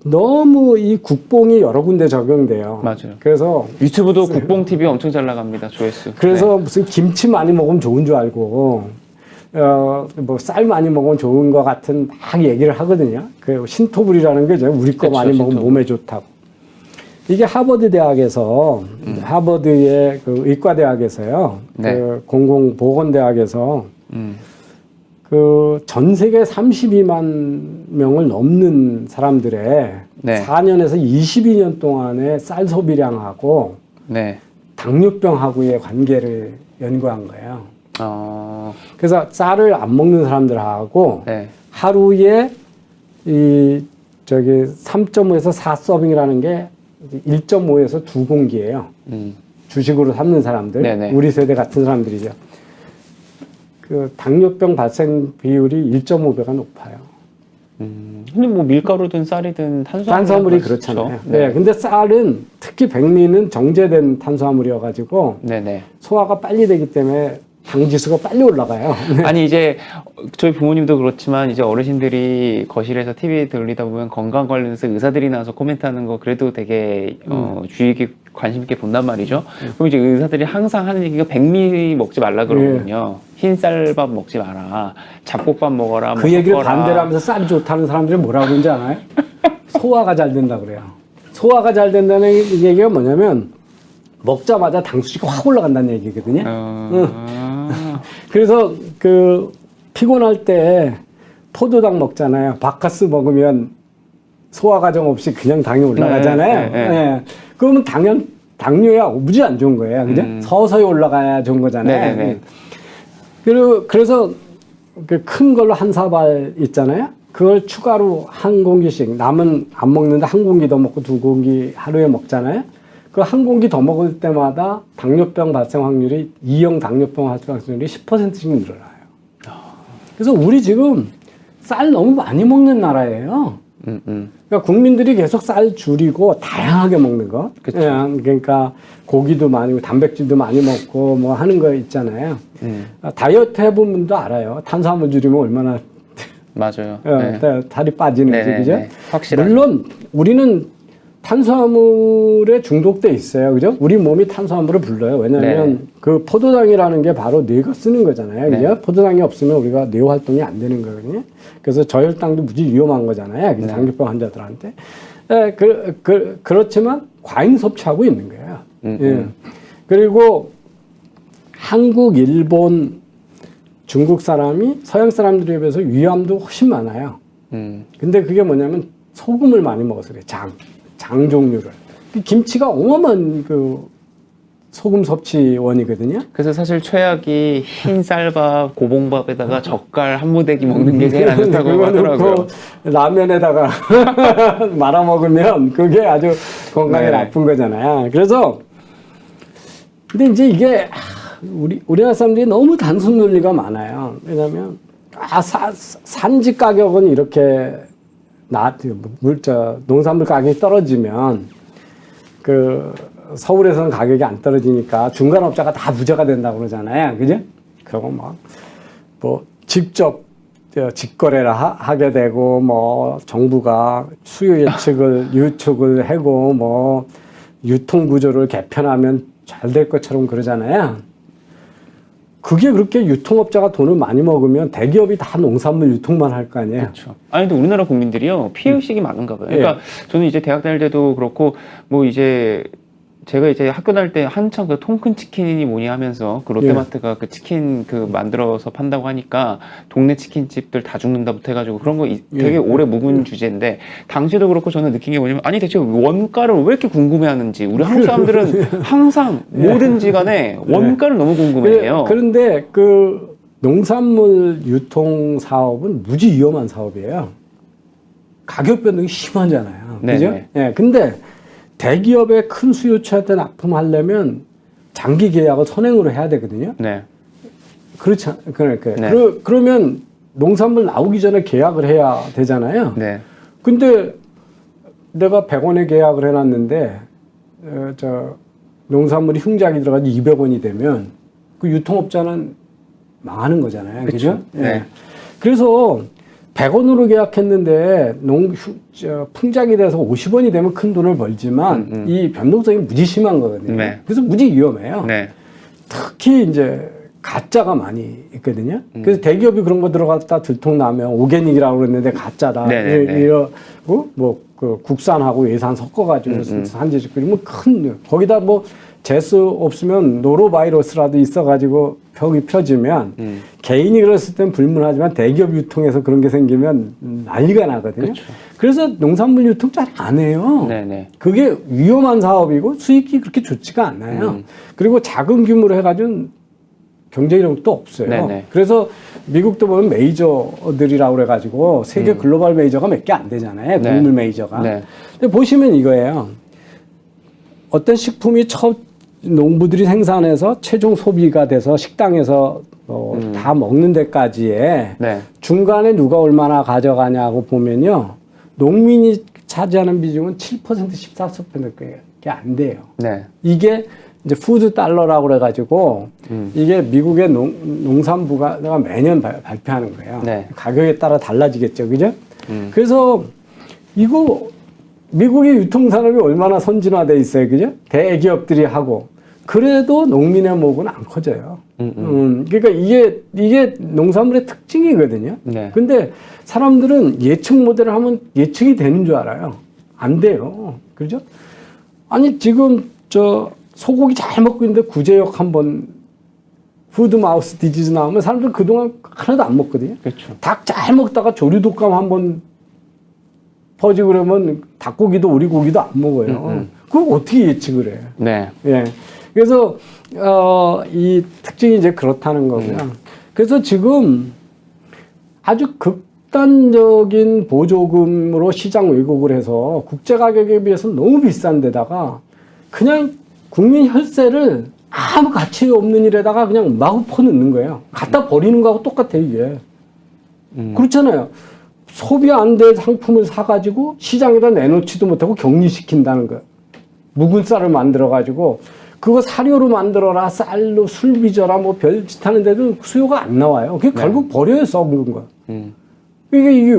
너무 이 국뽕이 여러 군데 적용돼요. 맞아요. 그래서 유튜브도 국뽕 TV 엄청 잘 나갑니다. 조회수. 그래서 무슨 김치 많이 먹으면 좋은 줄 알고 뭐 쌀 많이 먹으면 좋은 것 같은 막 얘기를 하거든요. 그 신토불이라는 거죠. 우리 거 그쵸, 많이 먹으면 신토불. 몸에 좋다고. 이게 하버드 대학에서 하버드의 그 의과대학에서요. 네. 그 공공보건대학에서 그 전 세계 32만 명을 넘는 사람들의 네. 4년에서 22년 동안의 쌀 소비량하고 네. 당뇨병하고의 관계를 연구한 거예요. 그래서 쌀을 안 먹는 사람들하고 네. 하루에 3.5에서 4서빙이라는 게 1.5에서 2공기예요. 주식으로 삼는 사람들, 네네. 우리 세대 같은 사람들이죠. 그 당뇨병 발생 비율이 1.5배가 높아요. 근데 뭐 밀가루든 쌀이든 탄수화물이 그렇잖아요. 네. 근데 쌀은 특히 백미는 정제된 탄수화물이어가지고 네네. 소화가 빨리 되기 때문에 당 지수가 빨리 올라가요. 아니 이제 저희 부모님도 그렇지만 이제 어르신들이 거실에서 TV 들리다 보면 건강 관련해서 의사들이 나와서 코멘트하는 거 그래도 되게 주의 깊게 관심 있게 본단 말이죠. 그럼 이제 의사들이 항상 하는 얘기가 백미 먹지 말라 그러거든요. 흰쌀밥 먹지 마라. 잡곡밥 먹어라. 그 뭐 얘기를 섞어라. 반대로 하면서 쌀이 좋다는 사람들이 뭐라고 그러는지 아나요? 소화가 잘 된다 그래요. 소화가 잘 된다는 얘기가 뭐냐면 먹자마자 당수치가 확 올라간다는 얘기거든요. 그래서 그 피곤할 때 포도당 먹잖아요. 바카스 먹으면 소화 과정 없이 그냥 당이 올라가잖아요. 네. 그러면 당뇨야 무지 안 좋은 거예요. 그죠? 서서히 올라가야 좋은 거잖아요. 네네네. 그래서 그 큰 걸로 한 사발 있잖아요. 그걸 추가로 한 공기씩 남은 안 먹는데 한 공기 더 먹고 2공기 하루에 먹잖아요. 그 한 공기 더 먹을 때마다 당뇨병 발생 확률이 2형 당뇨병 발생 확률이 10%씩 늘어나요. 그래서 우리 지금 쌀 너무 많이 먹는 나라예요. 그러니까 국민들이 계속 쌀 줄이고 다양하게 먹는 거. 그쵸. 그러니까 고기도 많이, 단백질도 많이 먹고 뭐 하는 거 있잖아요. 다이어트 해본 분도 알아요. 탄수화물 줄이면 얼마나 맞아요. 살이 빠지는지, 그죠? 확실하죠. 물론 우리는 탄수화물에 중독돼 있어요. 그죠? 우리 몸이 탄수화물을 불러요. 왜냐하면 네. 그 포도당이라는 게 바로 뇌가 쓰는 거잖아요. 그죠? 네. 포도당이 없으면 우리가 뇌 활동이 안 되는 거거든요. 그래서 저혈당도 무지 위험한 거잖아요. 그죠? 네. 당뇨병 환자들한테. 예, 그렇지만 과잉 섭취하고 있는 거예요. 예. 그리고 한국, 일본, 중국 사람이 서양 사람들에 비해서 위암도 훨씬 많아요. 근데 그게 뭐냐면 소금을 많이 먹어서 그래. 장 종류를. 김치가 어마어마한 그 소금 섭취원이거든요. 그래서 사실 최악이 흰 쌀밥, 고봉밥에다가 젓갈 한 무대기 먹는 게 제일 안 좋다고 그거 하더라고요. 넣고 라면에다가 말아 먹으면 그게 아주 건강에 네. 나쁜 거잖아요. 그래서 근데 이제 이게 우리나라 사람들이 너무 단순 논리가 많아요. 왜냐하면 산지 가격은 이렇게 농산물 가격이 떨어지면 그 서울에서는 가격이 안 떨어지니까 중간업자가 다 부자가 된다고 그러잖아요. 그죠? 그리고 뭐 직접 직거래를 하게 되고 뭐 정부가 수요 예측을 유축을 하고 뭐 유통 구조를 개편하면 잘 될 것처럼 그러잖아요. 그게 그렇게 유통업자가 돈을 많이 먹으면 대기업이 다 농산물 유통만 할 거 아니에요. 그렇죠. 아니, 근데 우리나라 국민들이요, 피해의식이 많은가 봐요. 그러니까 저는 이제 대학 다닐 때도 그렇고, 뭐 이제 제가 이제 학교 다닐 때 한창 그 통큰 치킨이 뭐니 하면서 그 롯데마트가 그 치킨 그 만들어서 판다고 하니까 동네 치킨집들 다 죽는다부터 해가지고 그런 거 되게 오래 묵은 주제인데 당시도 그렇고 저는 느낀 게 뭐냐면 아니 대체 원가를 왜 이렇게 궁금해하는지 우리 한국 사람들은 항상 뭐든지 간에 원가를 너무 궁금해해요. 그런데 그 농산물 유통 사업은 무지 위험한 사업이에요. 가격 변동이 심하잖아요. 그죠? 예. 근데 대기업의 큰 수요처한테 납품하려면 장기 계약을 선행으로 해야 되거든요. 네. 그렇지, 그러니까. 네. 그러면 농산물 나오기 전에 계약을 해야 되잖아요. 네. 근데 내가 100원에 계약을 해놨는데, 농산물이 흉작이 들어가서 200원이 되면 그 유통업자는 망하는 거잖아요. 그죠? 네. 예. 그래서 100원으로 계약했는데 풍작이 돼서 50원이 되면 큰 돈을 벌지만 이 변동성이 무지 심한 거거든요. 네. 그래서 무지 위험해요. 네. 특히 이제 가짜가 많이 있거든요. 그래서 대기업이 그런 거 들어갔다 들통나면 오게닉이라고 그랬는데 가짜다. 이러고 뭐 그 국산하고 예산 섞어가지고 산지식 그리면 큰 거기다 뭐 재수 없으면 노로바이러스라도 있어가지고 벽이 펴지면 개인이 그랬을 땐 불문하지만 대기업 유통에서 그런 게 생기면 난리가 나거든요. 그쵸. 그래서 농산물 유통 잘 안 해요. 네네. 그게 위험한 사업이고 수익이 그렇게 좋지가 않아요. 그리고 작은 규모로 해가지고 경제력도 없어요. 네네. 그래서 미국도 보면 메이저들이라고 그래가지고 세계 글로벌 메이저가 몇 개 안 되잖아요. 네. 곡물 메이저가. 네. 근데 보시면 이거예요. 어떤 식품이 농부들이 생산해서 최종 소비가 돼서 식당에서 다 먹는 데까지의 네. 중간에 누가 얼마나 가져가냐고 보면요. 농민이 차지하는 비중은 7%, 14%밖에 안 돼요. 네. 이게 이제 푸드 달러라고 그래가지고 이게 미국의 농산부가 매년 발표하는 거예요. 네. 가격에 따라 달라지겠죠, 그죠? 그래서 이거 미국의 유통산업이 얼마나 선진화돼 있어요, 그죠? 대기업들이 하고 그래도 농민의 목은 안 커져요. 그러니까 이게 농산물의 특징이거든요. 네. 근데 사람들은 예측 모델을 하면 예측이 되는 줄 알아요. 안 돼요, 그죠? 아니 지금 소고기 잘 먹고 있는데 구제역 한번 푸드마우스 디지즈 나오면 사람들 그동안 하나도 안 먹거든요. 그렇죠. 닭 잘 먹다가 조류독감 한번 퍼지고 그러면 닭고기도 오리고기도 안 먹어요. 그걸 어떻게 예측을 해요? 네. 예. 그래서 이 특징이 이제 그렇다는 거고요. 그래서 지금 아주 극단적인 보조금으로 시장 왜곡을 해서 국제 가격에 비해서 너무 비싼 데다가 그냥 국민 혈세를 아무 가치 없는 일에다가 그냥 마구 퍼넣는 거예요. 갖다 버리는 거하고 똑같아요, 이게. 그렇잖아요. 소비 안 될 상품을 사가지고 시장에다 내놓지도 못하고 격리시킨다는 거예요. 묵은 쌀을 만들어가지고 그거 사료로 만들어라, 쌀로 술 빚어라, 뭐 별짓 하는데도 수요가 안 나와요. 그게 결국 버려요, 썩은 거. 이게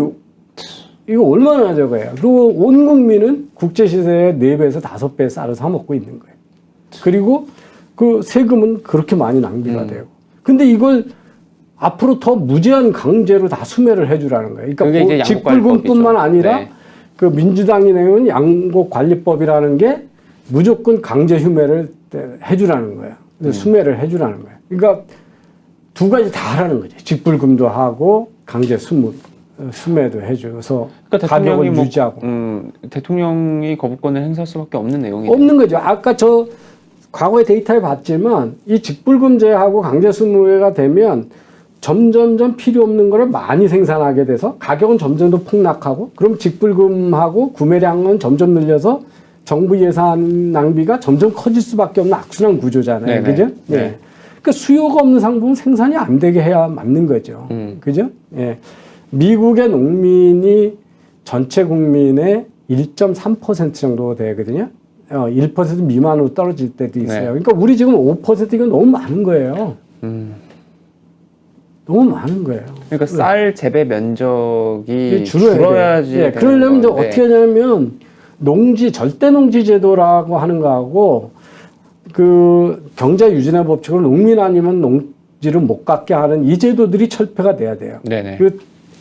이거 얼마나 적어요. 그리고 온 국민은 국제 시세의 4배에서 5배 쌀을 사 먹고 있는 거예요. 그리고 그 세금은 그렇게 많이 낭비가 되고. 근데 이걸 앞으로 더 무제한 강제로 다 수매를 해주라는 거예요. 그게 이제 그러니까 직불금뿐만 아니라 네. 그 민주당이 내는 양곡관리법이라는 게 무조건 강제 휴매를 해주라는 거예요. 수매를 해주라는 거예요. 그러니까 두 가지 다 하라는 거죠. 직불금도 하고 강제 수매도 해줘서 그러니까 가격을 대통령이 유지하고. 대통령이 거부권을 행사할 수밖에 없는 내용이죠. 없는 거죠. 아까 저 과거의 데이터에 봤지만 이 직불금제하고 강제 수매가 되면 점점점 필요 없는 거를 많이 생산하게 돼서 가격은 점점 더 폭락하고 그럼 직불금하고 구매량은 점점 늘려서 정부 예산 낭비가 점점 커질 수밖에 없는 악순환 구조잖아요. 네네. 그죠? 네. 예. 그러니까 수요가 없는 상품은 생산이 안 되게 해야 맞는 거죠. 그죠? 예. 미국의 농민이 전체 국민의 1.3% 정도 되거든요. 1% 미만으로 떨어질 때도 있어요. 네. 그러니까 우리 지금 5% 이건 너무 많은 거예요. 너무 많은 거예요. 그러니까 쌀 재배 면적이 줄어야지. 줄어야지. 예, 그러려면 이제 어떻게 하냐면 절대 농지 제도라고 하는 거하고 그 경제 유진화 법칙으로 농민 아니면 농지를 못 갖게 하는 이 제도들이 철폐가 돼야 돼요. 네네.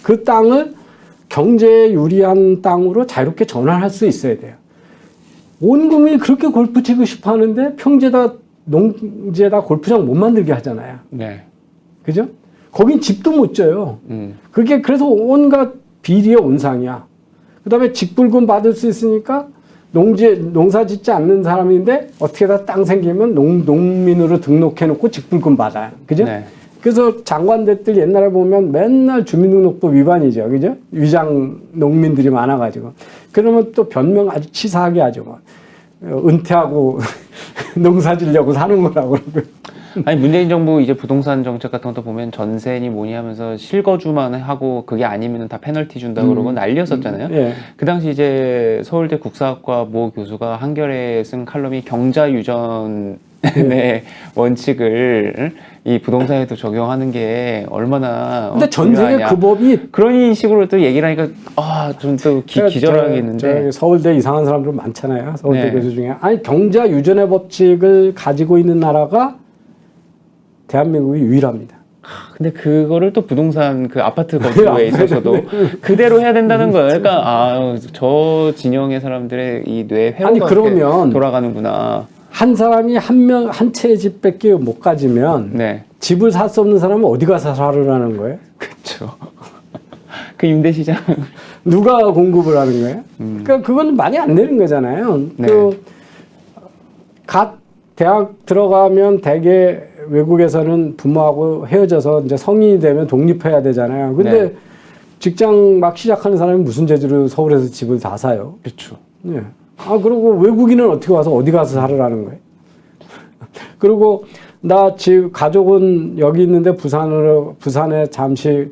그 땅을 경제에 유리한 땅으로 자유롭게 전환할 수 있어야 돼요. 온 국민이 그렇게 골프 치고 싶어 하는데 평지에다 농지에다 골프장 못 만들게 하잖아요. 네. 그죠? 거긴 집도 못 져요. 그게 그래서 온갖 비리의 온상이야. 그 다음에 직불금 받을 수 있으니까 농사 짓지 않는 사람인데 어떻게다 땅 생기면 농민으로 등록해놓고 직불금 받아요. 그죠? 네. 그래서 장관들들 옛날에 보면 맨날 주민등록법 위반이죠. 그죠? 위장 농민들이 많아가지고. 그러면 또 변명 아주 치사하게 하죠. 뭐. 은퇴하고 농사 지려고 사는 거라고 그러고. 아니 문재인 정부 이제 부동산 정책 같은 것도 보면 전세니 뭐니 하면서 실거주만 하고 그게 아니면 다 페널티 준다 그러고 난리였었잖아요. 예. 그 당시 이제 서울대 국사학과 모 교수가 한겨레에 쓴 칼럼이 경자 유전의 원칙을 이 부동산에도 적용하는 게 얼마나 근데 전 세계 중요하냐. 그 법이 그런 식으로 또 얘기를 하니까 좀 또 기절하겠는데. 서울대 이상한 사람들 많잖아요. 서울대 네. 교수 중에. 아니 경자 유전의 법칙을 가지고 있는 나라가 대한민국이 유일합니다. 근데 그거를 또 부동산 그 아파트 거주에 있어서도 그대로 해야 된다는 거예요. 그러니까 저 진영의 사람들의 이 뇌 회로가 아니, 그러면 돌아가는구나. 한 사람이 한 채의 집밖에 못 가지면 네, 집을 살 수 없는 사람은 어디 가서 살으라는 거예요? 그렇죠. 그 임대시장. 누가 공급을 하는 거예요? 그러니까 그건 많이 안 되는 거잖아요. 네. 갓 대학 들어가면 대개 외국에서는 부모하고 헤어져서 이제 성인이 되면 독립해야 되잖아요. 근데 네. 직장 막 시작하는 사람이 무슨 재주로 서울에서 집을 다 사요? 그렇죠. 예. 그리고 외국인은 어떻게 와서 어디 가서 살으라는 거예요? 그리고 나 지금 가족은 여기 있는데 부산에 잠시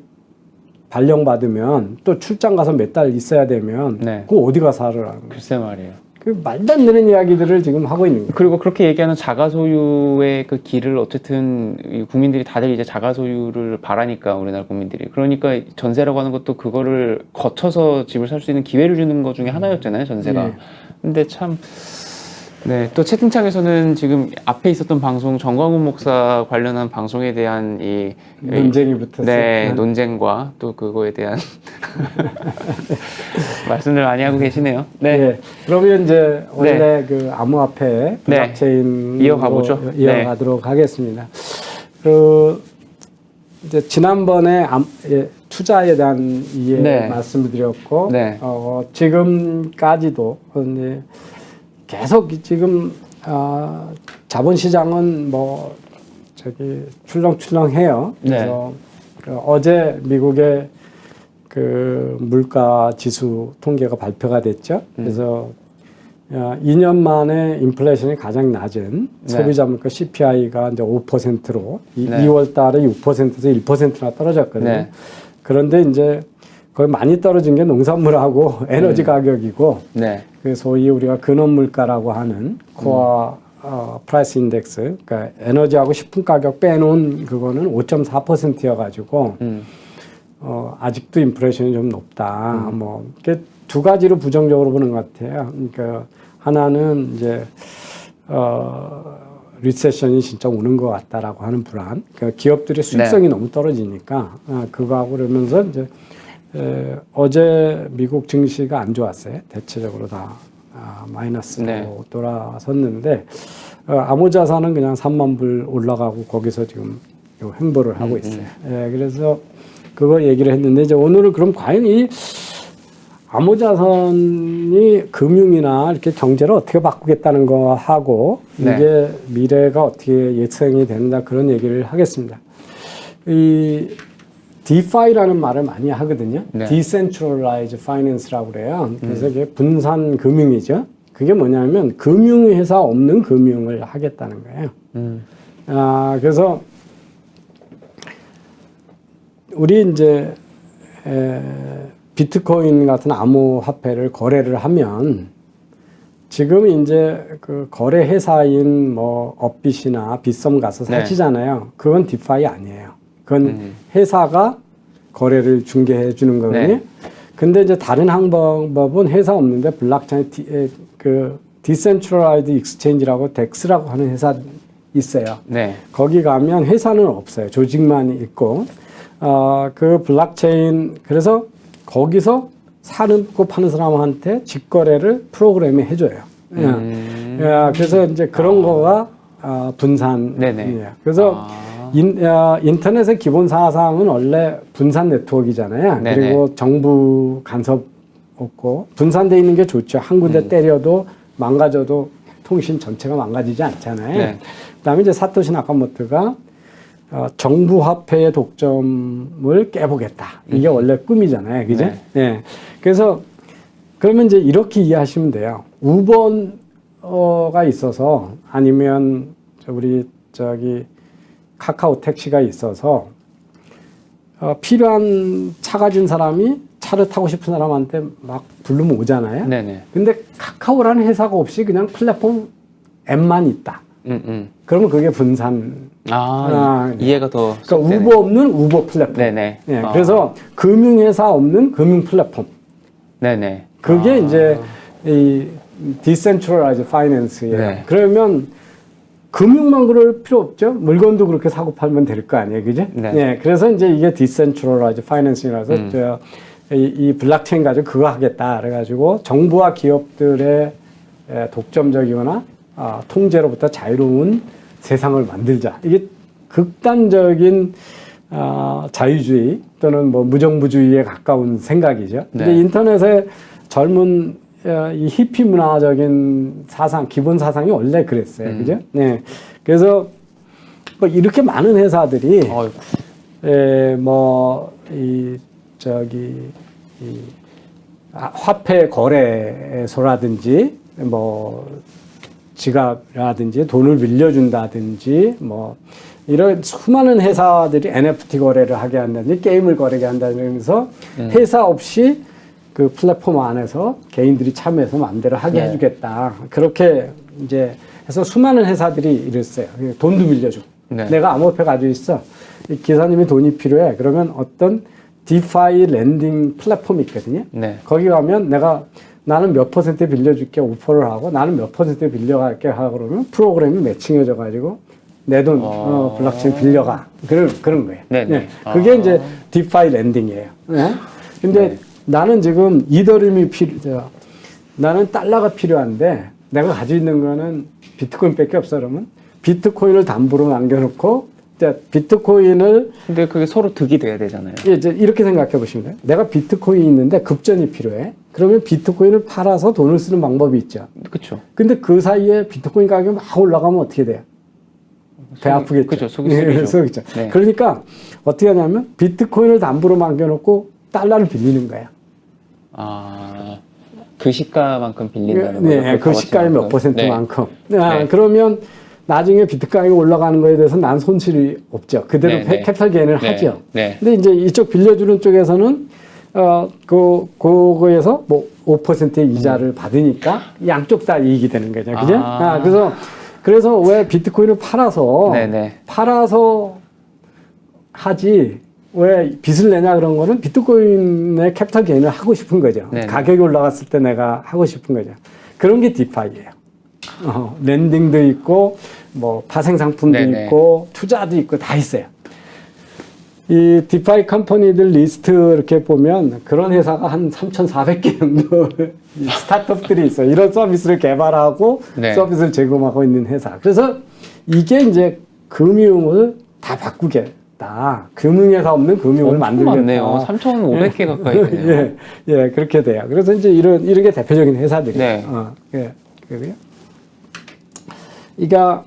발령받으면 또 출장 가서 몇 달 있어야 되면 네. 그거 어디 가서 살으라는 거예요? 글쎄 말이에요. 그 말도 안 되는 이야기들을 지금 하고 있는 거예요. 그리고 그렇게 얘기하는 자가 소유의 그 길을 어쨌든 이 국민들이 다들 이제 자가 소유를 바라니까 우리나라 국민들이 그러니까 전세라고 하는 것도 그거를 거쳐서 집을 살 수 있는 기회를 주는 것 중에 하나였잖아요, 전세가. 네. 근데 참 네, 또 채팅창에서는 지금 앞에 있었던 방송 정광훈 목사 관련한 방송에 대한 이 논쟁이 붙었어요. 네, 논쟁과 또 그거에 대한 말씀을 많이 하고 계시네요. 네. 네. 그러면 이제 원래 그 암호화폐 블록체인 이어가보죠. 이어가도록 하겠습니다. 이제 지난번에 투자에 대한 이해 말씀을 드렸고 지금까지도 이제 계속 지금 자본시장은 뭐 출렁출렁해요. 그래서 어제 미국의 그 물가 지수 통계가 발표가 됐죠. 그래서 2년 만에 인플레이션이 가장 낮은 소비자 물가 CPI가 이제 5%로 2월 달에 6%에서 1%나 떨어졌거든요. 그런데 이제 거의 많이 떨어진 게 농산물하고 에너지 가격이고 그 소위 우리가 근원 물가라고 하는 코어 프라이스 인덱스, 그러니까 에너지하고 식품 가격 빼놓은 그거는 5.4%여가지고 아직도 인플레이션이 좀 높다. 뭐, 이렇게 두 가지로 부정적으로 보는 것 같아요. 그러니까 하나는 이제, 리세션이 진짜 오는 것 같다라고 하는 불안. 그러니까 기업들의 수익성이 너무 떨어지니까, 그거하고 그러면서 이제, 어제 미국 증시가 안 좋았어요. 대체적으로 다 마이너스로 돌아섰는데, 암호자산은 그냥 3만 불 올라가고 거기서 지금 요 횡보를 하고 있어요. 그래서 그거 얘기를 했는데 이제 오늘은 그럼 과연 이 암호자산이 금융이나 이렇게 경제를 어떻게 바꾸겠다는 거 하고 이게 미래가 어떻게 예상이 된다 그런 얘기를 하겠습니다. 이 DeFi라는 말을 많이 하거든요. Decentralized Finance라고 그래요. 그래서 이게 분산 금융이죠. 그게 뭐냐면 금융회사 없는 금융을 하겠다는 거예요. 그래서 우리 이제 비트코인 같은 암호화폐를 거래를 하면 지금 이제 그 거래 회사인 뭐 업빗이나 빗썸 가서 사시잖아요. 그건 디파이 아니에요. 그건 회사가 거래를 중개해 주는 거거든요. 근데 이제 다른 방법은 회사 없는데 블록체인 그 디센트럴라이즈 익스체인지라고 덱스라고 하는 회사 있어요. 거기 가면 회사는 없어요. 조직만 있고 그 블록체인 그래서 거기서 사는 거 파는 사람한테 직거래를 프로그램에 해줘요. 그래서 이제 그런 거가 분산이에요. 그래서 인터넷의 기본 사상은 원래 분산 네트워크이잖아요. 그리고 정부 간섭 없고 분산돼 있는 게 좋죠. 한 군데 때려도 망가져도 통신 전체가 망가지지 않잖아요. 그다음에 이제 사토시 나카모토가 정부 화폐의 독점을 깨보겠다. 이게 원래 꿈이잖아요. 그죠? 그래서 그러면 이제 이렇게 이해하시면 돼요. 우버가 있어서 아니면 우리 카카오 택시가 있어서 필요한 차 가진 사람이 차를 타고 싶은 사람한테 막 부르면 오잖아요. 근데 카카오라는 회사가 없이 그냥 플랫폼 앱만 있다. 그러면 그게 분산. 이해가 더. 그러니까 우버 없는 우버 플랫폼. 그래서 금융회사 없는 금융 플랫폼. 그게 이제 이 디센트럴라이즈 파이낸스예요. 그러면 금융만 그럴 필요 없죠. 물건도 그렇게 사고 팔면 될 거 아니에요, 그죠? 그래서 이제 이게 디센트럴라이즈 파이낸스라서 이 블록체인 가지고 그거 하겠다 그래가지고 정부와 기업들의 독점적이거나 통제로부터 자유로운 세상을 만들자. 이게 극단적인 자유주의 또는 뭐 무정부주의에 가까운 생각이죠. 근데 인터넷의 젊은 이 히피 문화적인 사상, 기본 사상이 원래 그랬어요. 그죠? 그래서 뭐 이렇게 많은 회사들이 화폐 거래소라든지 뭐 지갑이라든지 돈을 빌려준다든지 뭐 이런 수많은 회사들이 NFT 거래를 하게 한다든지 게임을 거래하게 한다면서 회사 없이 그 플랫폼 안에서 개인들이 참여해서 마음대로 하게 해주겠다. 그렇게 이제 해서 수많은 회사들이 이랬어요. 돈도 빌려주고. 내가 암호화폐 가지고 있어. 기사님이 돈이 필요해. 그러면 어떤 디파이 랜딩 플랫폼이 있거든요. 거기 가면 나는 몇 퍼센트 빌려줄게 오퍼를 하고 나는 몇 퍼센트 빌려갈게 하고 그러면 프로그램이 매칭해져 가지고 내 돈 블록체인 빌려가 그런 거예요. 그게 이제 디파이 랜딩이에요. 근데 나는 지금 이더리움이 나는 달러가 필요한데 내가 가지고 있는 거는 비트코인밖에 없어 그러면 비트코인을 담보로 남겨놓고 비트코인을 근데 그게 서로 득이 돼야 되잖아요. 이제 이렇게 생각해 보시면 돼요. 내가 비트코인이 있는데 급전이 필요해. 그러면 비트코인을 팔아서 돈을 쓰는 방법이 있죠. 그렇죠. 근데 그 사이에 비트코인 가격이 막 올라가면 어떻게 돼요? 배 아프겠죠. 그렇죠. 속이 쓰리죠. 그러니까 어떻게 하냐면 비트코인을 담보로 남겨놓고 달러를 빌리는 거예요. 그 시가만큼 빌린다는 거죠. 그 시가의 몇 퍼센트만큼. 그러면 나중에 비트코인이 올라가는 거에 대해서 난 손실이 없죠. 그대로 캐피탈 게인을 하죠. 근데 이제 이쪽 빌려주는 쪽에서는 그거에서 뭐 5%의 이자를 받으니까 양쪽 다 이익이 되는 거죠. 그죠? 그래서 왜 비트코인을 팔아서 하지 왜 빚을 내냐 그런 거는 비트코인의 캐피털 게인을 하고 싶은 거죠. 네네. 가격이 올라갔을 때 내가 하고 싶은 거죠. 그런 게 디파이예요. 랜딩도 있고 뭐 파생 상품도 네네. 있고 투자도 있고 다 있어요. 이 디파이 컴퍼니들 리스트 이렇게 보면 그런 회사가 한 3,400개 정도 이 스타트업들이 있어요. 이런 서비스를 개발하고 네. 서비스를 제공하고 있는 회사. 그래서 이게 이제 금융을 다 바꾸겠다. 금융회사 없는 금융을 만들겠다. 많네요. 3,500개 가까이 되네요. 예, 그렇게 돼요. 그래서 이제 이런 게 대표적인 회사들이에요. 네. 그래요. 그러니까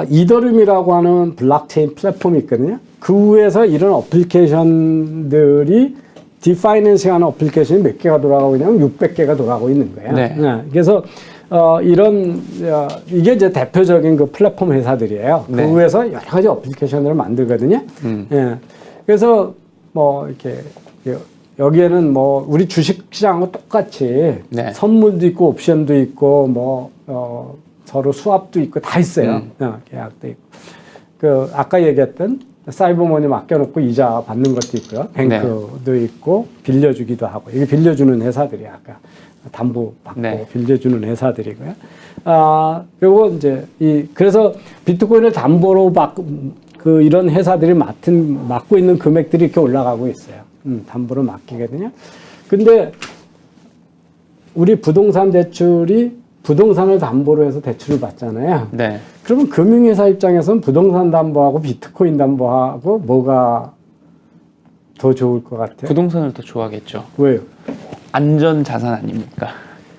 이더리움이라고 하는 블록체인 플랫폼이 있거든요. 그 위에서 이런 어플리케이션들이 디파이낸싱 하는 어플리케이션이 몇 개가 돌아가고 있냐면 600개가 돌아가고 있는 거예요. 네. 그래서 이게 이제 대표적인 그 플랫폼 회사들이에요. 네. 그 위에서 여러 가지 어플리케이션들을 만들거든요. 예. 그래서 뭐 이렇게 여기에는 뭐 우리 주식 시장하고 똑같이 네. 선물도 있고 옵션도 있고 뭐 서로 수합도 있고 다 있어요. 계약도 있고. 그 아까 얘기했던 사이버머니 맡겨놓고 이자 받는 것도 있고요. 뱅크도 있고 빌려주기도 하고. 이게 빌려주는 회사들이야. 아까 담보 받고 네. 빌려주는 회사들이고요. 그리고 이제 그래서 비트코인을 담보로 그 이런 회사들이 맡고 있는 금액들이 이렇게 올라가고 있어요. 담보로 맡기거든요. 근데 우리 부동산 대출이 부동산을 담보로 해서 대출을 받잖아요. 네. 그러면 금융회사 입장에서는 부동산 담보하고 비트코인 담보하고 뭐가 더 좋을 것 같아요? 부동산을 더 좋아하겠죠. 왜요? 안전 자산 아닙니까?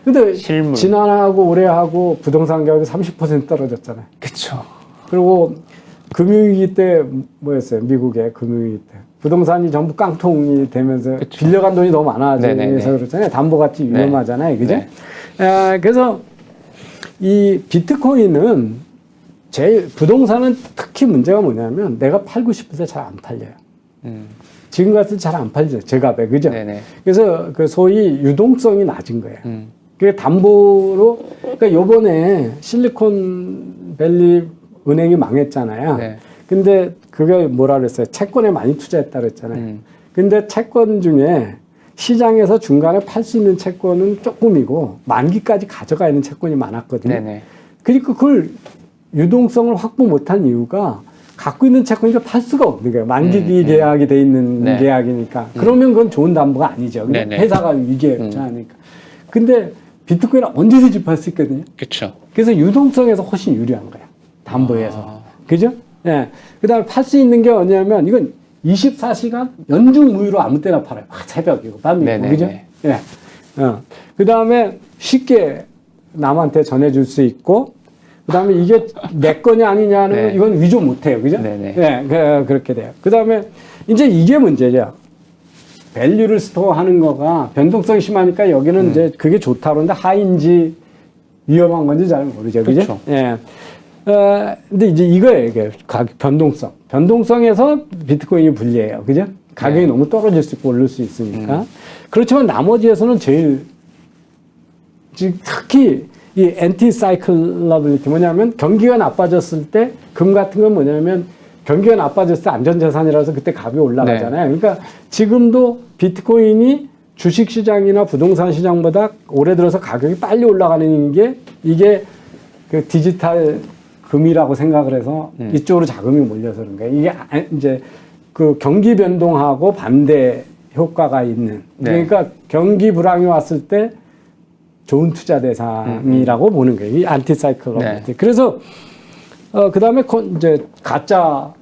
근데 실물. 지난하고 올해하고 부동산 가격이 30% 떨어졌잖아요. 그쵸. 그리고 금융위기 때 뭐였어요? 미국의 금융위기 때. 부동산이 전부 깡통이 되면서 그쵸. 빌려간 돈이 너무 많아져서 네네네. 그렇잖아요. 담보같이 위험하잖아요. 그죠? 네. 그래서 이 비트코인은 부동산은 특히 문제가 뭐냐면 내가 팔고 싶을 때 잘 안 팔려요. 지금 같은 잘 안 팔죠. 제값에. 그죠? 네네. 그래서 그 소위 유동성이 낮은 거예요. 그 담보로, 그러니까 요번에 실리콘밸리 은행이 망했잖아요. 네. 근데 그게 뭐라 그랬어요? 채권에 많이 투자했다 그랬잖아요. 근데 채권 중에 시장에서 중간에 팔 수 있는 채권은 조금이고 만기까지 가져가 있는 채권이 많았거든요. 네네. 그러니까 그걸 유동성을 확보 못한 이유가 갖고 있는 채권이니까 팔 수가 없는 거예요. 만기 계약이 돼 있는 네. 계약이니까. 그러면 그건 좋은 담보가 아니죠. 네네. 회사가 위기에 처하니까. 근데 비트코인은 언제든지 팔 수 있거든요. 그쵸. 그래서 유동성에서 훨씬 유리한 거예요. 담보에서. 그죠? 예. 그 다음에 팔 수 있는 게 뭐냐면 이건 24시간 연중 무휴로 아무 때나 팔아요. 새벽이고 밤이고. 네네네. 그죠? 예. 그 다음에 쉽게 남한테 전해줄 수 있고, 그 다음에 이게 내 거냐 아니냐는 네. 이건 위조 못 해요. 그죠? 네네. 예. 그렇게 돼요. 그 다음에 이제 이게 문제죠. 밸류를 스토어하는 거가 변동성이 심하니까 여기는 이제 그게 좋다 그러는데 하인지 위험한 건지 잘 모르죠. 그죠? 그쵸. 예. 근데 이제 이거예요. 이게 가격 변동성. 변동성에서 비트코인이 불리해요. 그죠? 가격이 너무 떨어질 수 있고 오를 수 있으니까. 그렇지만 나머지에서는 제일 특히 이 엔티사이클러빌리티 뭐냐면 경기가 나빠졌을 때 금 같은 건 뭐냐면 경기가 나빠졌을 때 안전자산이라서 그때 값이 올라가잖아요. 그러니까 지금도 비트코인이 주식시장이나 부동산 시장보다 올해 들어서 가격이 빨리 올라가는 게 이게 그 디지털 금이라고 생각을 해서 이쪽으로 자금이 몰려서 그런 거예요. 이게 이제 그 경기 변동하고 반대 효과가 있는. 네. 그러니까 경기 불황이 왔을 때 좋은 투자 대상이라고 보는 거예요. 이 안티사이클. 네. 그래서 그 다음에 이제 가짜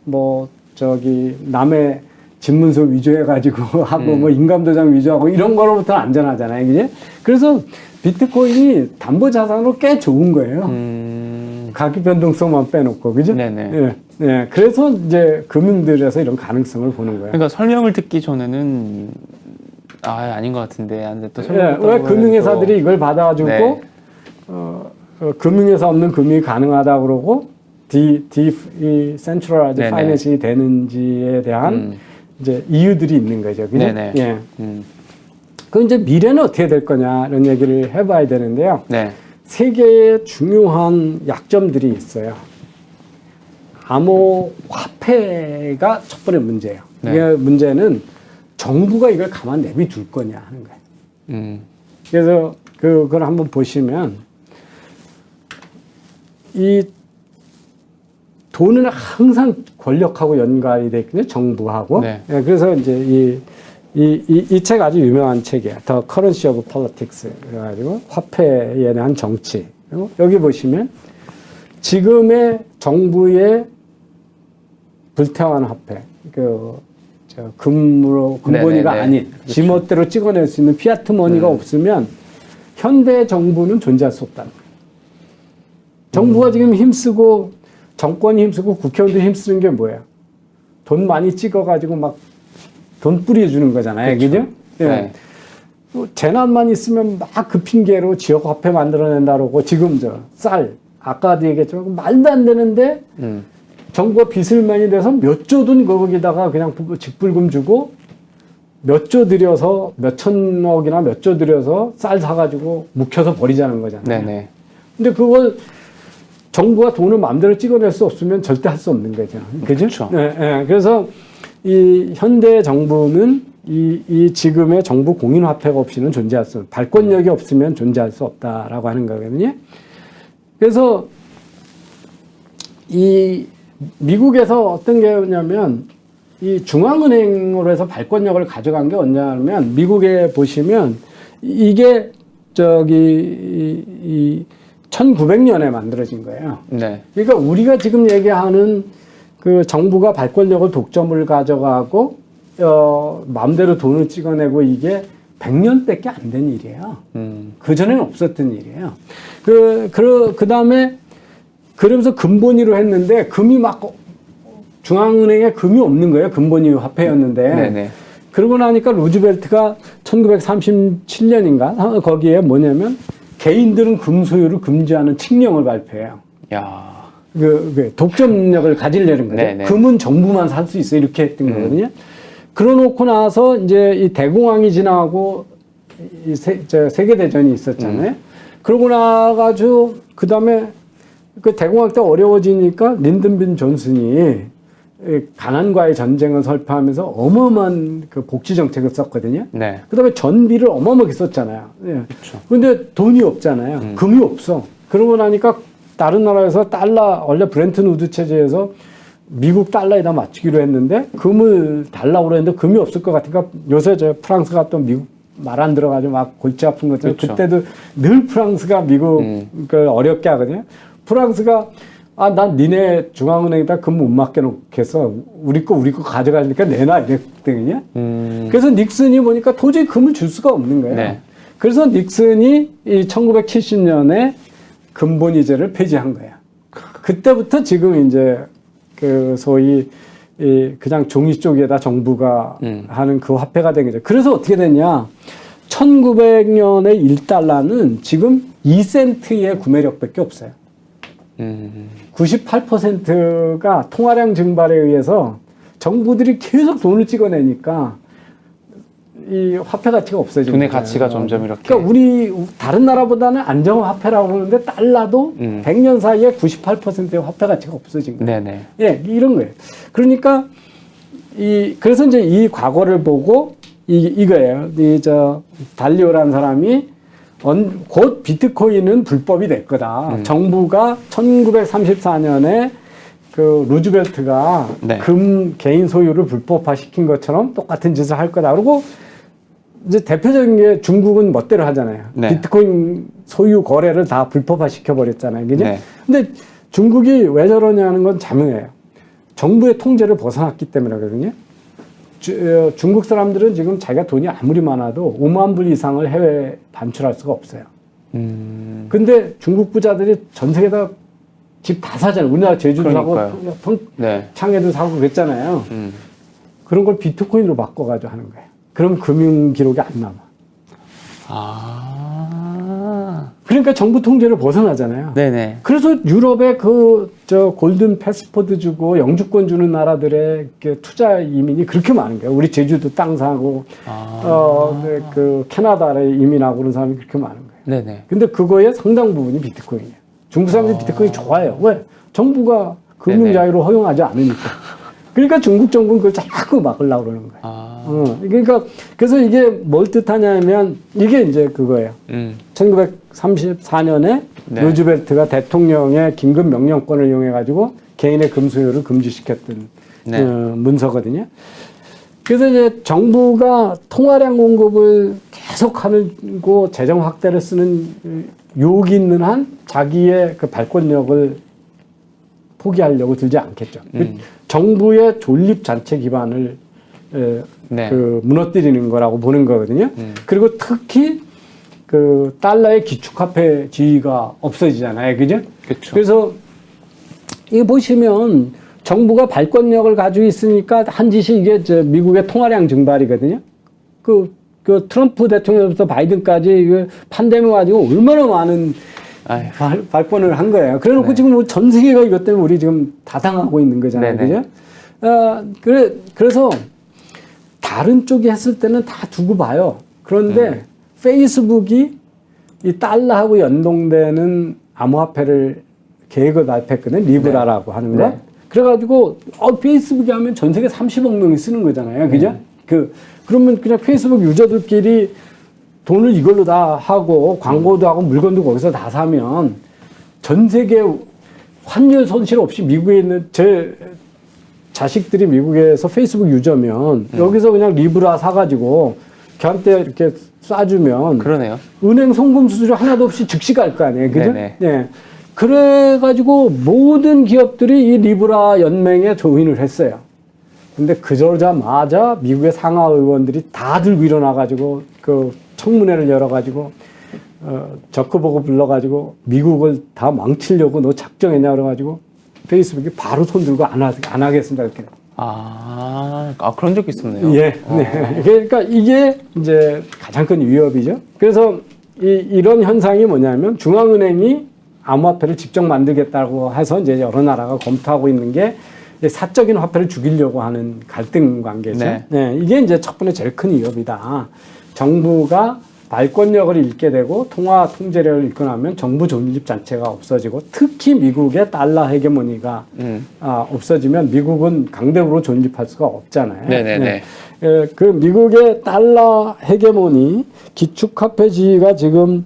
남의 집문서 위조해가지고 하고 뭐 인감도장 위조하고 이런 거로부터 안전하잖아요. 그지? 그래서 비트코인이 담보 자산으로 꽤 좋은 거예요. 가격 변동성만 빼놓고. 그죠? 네네. 예. 그래서 이제 금융들에서 이런 가능성을 보는 거예요. 그러니까 설명을 듣기 전에는 아닌 것 같은데. 근데 또 설명 듣다 왜 보면 금융회사들이 또 이걸 받아주고 네. 금융회사 없는 금융이 가능하다 그러고 Decentralized 네네. Finance이 되는지에 대한 이제 이유들이 있는 거죠. 그죠? 네네. 예. 그럼 이제 미래는 어떻게 될 거냐 이런 얘기를 해봐야 되는데요. 네. 세 개의 중요한 약점들이 있어요. 암호화폐 화폐가 첫 번째 문제예요. 네. 이게 문제는 정부가 이걸 가만 내비둘 거냐 하는 거예요. 그래서 그걸 한번 보시면 이 돈은 항상 권력하고 연관이 돼 있거든요. 정부하고. 네. 예, 그래서 이제 이 책 아주 유명한 책이에요. The Currency of Politics. 그래가지고 화폐에 대한 정치. 그리고 여기 보시면 지금의 정부의 불태화한 화폐, 금본위가 네네네. 아닌 그렇죠. 지멋대로 찍어낼 수 있는 피아트 머니가 없으면 현대 정부는 존재할 수 없다는 거예요. 정부가 지금 힘쓰고 정권이 힘쓰고 국회의원도 힘쓰는 게 뭐예요? 돈 많이 찍어가지고 막 돈 뿌려주는 거잖아요. 그렇죠. 그죠? 예. 네. 재난만 있으면 막 그 핑계로 지역 화폐 만들어낸다고 지금 쌀 아까도 얘기했지만 말도 안 되는데 정부가 빚을 많이 내서 몇 조 돈 거기다가 그냥 직불금 주고 몇 조 들여서 몇 천억이나 몇 조 들여서 쌀 사가지고 묵혀서 버리자는 거잖아요. 네네. 근데 그걸 정부가 돈을 마음대로 찍어낼 수 없으면 절대 할 수 없는 거죠. 그죠? 그렇죠. 네, 네. 그래서 이 현대 정부는 이 지금의 정부 공인화폐가 없이는 존재할 수, 발권력이 없으면 존재할 수 없다라고 하는 거거든요. 그래서 이 미국에서 어떤 게냐면 이 중앙은행으로 해서 발권력을 가져간 게 언제냐면 미국에 보시면 이게 이 1900년에 만들어진 거예요. 네. 그러니까 우리가 지금 얘기하는 그 정부가 발권력을 독점을 가져가고 마음대로 돈을 찍어내고 이게 100년밖에 안 된 일이에요. 그 전에는 없었던 일이에요. 그 다음에 그러면서 금본위로 했는데 금이 막 중앙은행에 금이 없는 거예요. 금본위 화폐였는데. 네네. 그러고 나니까 루즈벨트가 1937년인가 거기에 뭐냐면 개인들은 금 소유를 금지하는 칙령을 발표해요. 야. 독점력을 가지려는 거죠. 네네. 금은 정부만 살 수 있어 이렇게 했던 거거든요. 그러놓고 나서 이제 이 대공황이 지나고 이 세계대전이 있었잖아요. 그러고 나가지고 그 다음에 그 대공황 때 어려워지니까 린든 존슨이 가난과의 전쟁을 설파하면서 어마어마한 그 복지 정책을 썼거든요. 네. 그 다음에 전비를 어마어마하게 썼잖아요. 예. 그렇죠. 근데 돈이 없잖아요. 금이 없어. 그러고 나니까 다른 나라에서 달러, 원래 브렌튼 우드 체제에서 미국 달러에다 맞추기로 했는데 금을 달라고 그랬는데 금이 없을 것 같으니까 요새 프랑스가 또 미국 말 안 들어가지고 막 골치 아픈 것처럼 그렇죠. 그때도 늘 프랑스가 미국을 어렵게 하거든요. 프랑스가 난 니네 중앙은행에다 금 못 맡겨놓겠어. 우리 거 가져가니까 내놔 이랬거든요. 그래서 닉슨이 보니까 도저히 금을 줄 수가 없는 거예요. 네. 그래서 닉슨이 이 1970년에 금본위제를 폐지한 거예요. 그때부터 지금 이제 그 소위 그냥 종이 쪽에다 정부가 하는 그 화폐가 된 거죠. 그래서 어떻게 됐냐? 1900년에 1달러는 지금 2센트의 구매력밖에 없어요. 98%가 통화량 증발에 의해서 정부들이 계속 돈을 찍어내니까 이 화폐 가치가 없어지는 돈의 거예요. 가치가 점점 이렇게. 그러니까 우리 다른 나라보다는 안정 화폐라고 그러는데 달러도 100년 사이에 98%의 화폐 가치가 없어진 거예요. 네네. 예, 이런 거예요. 그러니까 그래서 이제 이 과거를 보고 이거예요. 달리오라는 사람이 곧 비트코인은 불법이 될 거다. 정부가 1934년에 그 루즈벨트가 네. 금 개인 소유를 불법화 시킨 것처럼 똑같은 짓을 할 거다. 그리고 이제 대표적인 게 중국은 멋대로 하잖아요. 네. 비트코인 소유 거래를 다 불법화 시켜버렸잖아요. 그죠? 네. 근데 중국이 왜 저러냐는 건 자명해요. 정부의 통제를 벗어났기 때문이거든요. 중국 사람들은 지금 자기가 돈이 아무리 많아도 5만 불 이상을 해외에 반출할 수가 없어요. 근데 중국 부자들이 전 세계다 집 다 사잖아요. 우리나라 제주도 그러니까요. 사고 네. 평창에도 사고 그랬잖아요. 그런 걸 비트코인으로 바꿔가지고 하는 거예요. 그럼 금융 기록이 안 남아. 그러니까 정부 통제를 벗어나잖아요. 네네. 그래서 유럽에 골든 패스포드 주고 영주권 주는 나라들의 투자 이민이 그렇게 많은 거예요. 우리 제주도 땅 사고, 캐나다에 이민하고 그런 사람이 그렇게 많은 거예요. 네네. 근데 그거의 상당 부분이 비트코인이에요. 중국 사람들이 비트코인 좋아해요. 왜? 정부가 금융 네네. 자유를 허용하지 않으니까. 그러니까 중국 정부는 그걸 자꾸 막으려고 그러는 거예요. 그러니까 그래서 이게 뭘 뜻하냐면 이게 이제 그거예요. 1934년에 네. 루즈벨트가 대통령의 긴급 명령권을 이용해 가지고 개인의 금수요를 금지시켰던 네. 문서거든요. 그래서 이제 정부가 통화량 공급을 계속하고 재정 확대를 쓰는 유혹이 있는 한 자기의 그 발권력을 포기하려고 들지 않겠죠. 정부의 존립 자체 기반을 네. 그 무너뜨리는 거라고 보는 거거든요. 그리고 특히 그 달러의 기축화폐 지위가 없어지잖아요, 그죠? 그렇죠. 그래서 이거 보시면 정부가 발권력을 가지고 있으니까 한 짓이 이게 미국의 통화량 증발이거든요. 그 트럼프 대통령부터 바이든까지 이거 팬데믹 가지고 얼마나 많은 발권을 한 거예요. 그래 놓고 네. 지금 전 세계가 이것 때문에 우리 지금 다 당하고 있는 거잖아요. 네네. 그죠? 그래서 다른 쪽이 했을 때는 다 두고 봐요. 그런데 페이스북이 이 달러하고 연동되는 암호화폐를 계획을 발표했거든요. 리브라라고 하는 거. 네. 그래가지고 페이스북이 하면 전 세계 30억 명이 쓰는 거잖아요. 그죠? 그러면 그냥 페이스북 유저들끼리 돈을 이걸로 다 하고 광고도 하고 물건도 거기서 다 사면 전 세계 환율 손실 없이 미국에 있는 제 자식들이 미국에서 페이스북 유저면 여기서 그냥 리브라 사가지고 걔한테 이렇게 쏴주면 그러네요. 은행 송금 수수료 하나도 없이 즉시 갈 거 아니에요. 그죠? 네네. 네. 그래가지고 모든 기업들이 이 리브라 연맹에 조인을 했어요. 근데 그러자마자 미국의 상하 의원들이 다 들고 일어나가지고 그 청문회를 열어가지고 저커버그 불러가지고 미국을 다 망치려고 너 작정했냐 그래가지고 페이스북이 바로 손 들고 안 하겠습니다 이렇게. 그런 적이 있었네요. 예. 네. 그러니까 이게 이제 가장 큰 위협이죠. 그래서 이런 현상이 뭐냐면 중앙은행이 암호화폐를 직접 만들겠다고 해서 이제 여러 나라가 검토하고 있는 게 사적인 화폐를 죽이려고 하는 갈등 관계죠. 네. 네. 이게 이제 첫 번째 제일 큰 위협이다. 정부가 발권력을 잃게 되고 통화 통제력을 잃고 나면 정부 존립 자체가 없어지고 특히 미국의 달러 헤게모니가 없어지면 미국은 강대국으로 존립할 수가 없잖아요. 네네네. 네. 그 미국의 달러 헤게모니 기축화폐 지위가 지금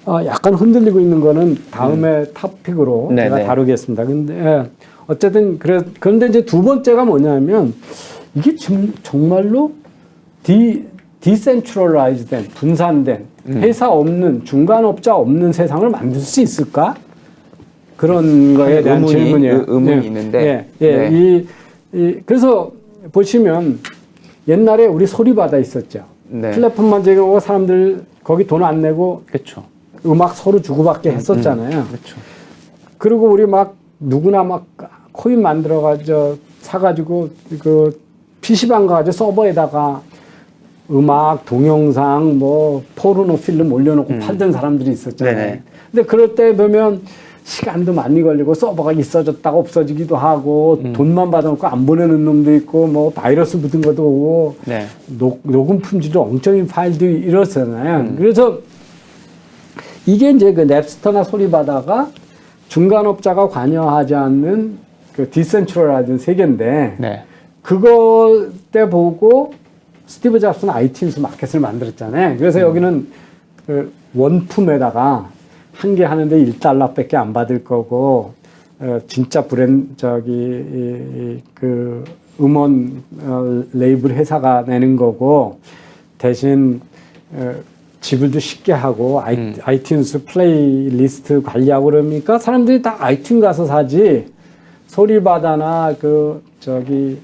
약간 흔들리고 있는 거는 다음에 토픽으로 네네. 제가 다루겠습니다. 근데 어쨌든 그런데 이제 두 번째가 뭐냐면 이게 정말로 디센트럴라이즈된 분산된 회사 없는 중간업자 없는 세상을 만들 수 있을까? 그런 거에 대한 질문이에요. 의문이 있는데. 네. 그래서 보시면 옛날에 우리 소리바다 있었죠. 네. 플랫폼만 제공하고 사람들 거기 돈 안 내고 그렇죠. 음악 서로 주고받게 했었잖아요. 그렇죠. 그리고 우리 막 누구나 막 코인 만들어가지고 사가지고 그 PC방 가가지고 서버에다가 음악, 동영상, 뭐 포르노 필름 올려놓고 팔던 사람들이 있었잖아요. 네네. 근데 그럴 때 보면 시간도 많이 걸리고 서버가 있어졌다가 없어지기도 하고 돈만 받아놓고 안 보내는 놈도 있고 뭐 바이러스 묻은 것도 오고 네. 녹음 품질도 엉터리 파일도 이렇잖아요. 그래서 이게 이제 그 넵스터나 소리바다가 중간업자가 관여하지 않는 그 디센트럴라이즈 세계인데 네. 그거 때 보고 스티브 잡스는 아이튠스 마켓을 만들었잖아요. 그래서 여기는 그 원품에다가 한 개 하는데 $1밖에 안 받을 거고 진짜 그 음원 레이블 회사가 내는 거고 대신 지불도 쉽게 하고 아이튠스 플레이리스트 관리하고 그러니까 사람들이 다 아이튠 가서 사지 소리바다나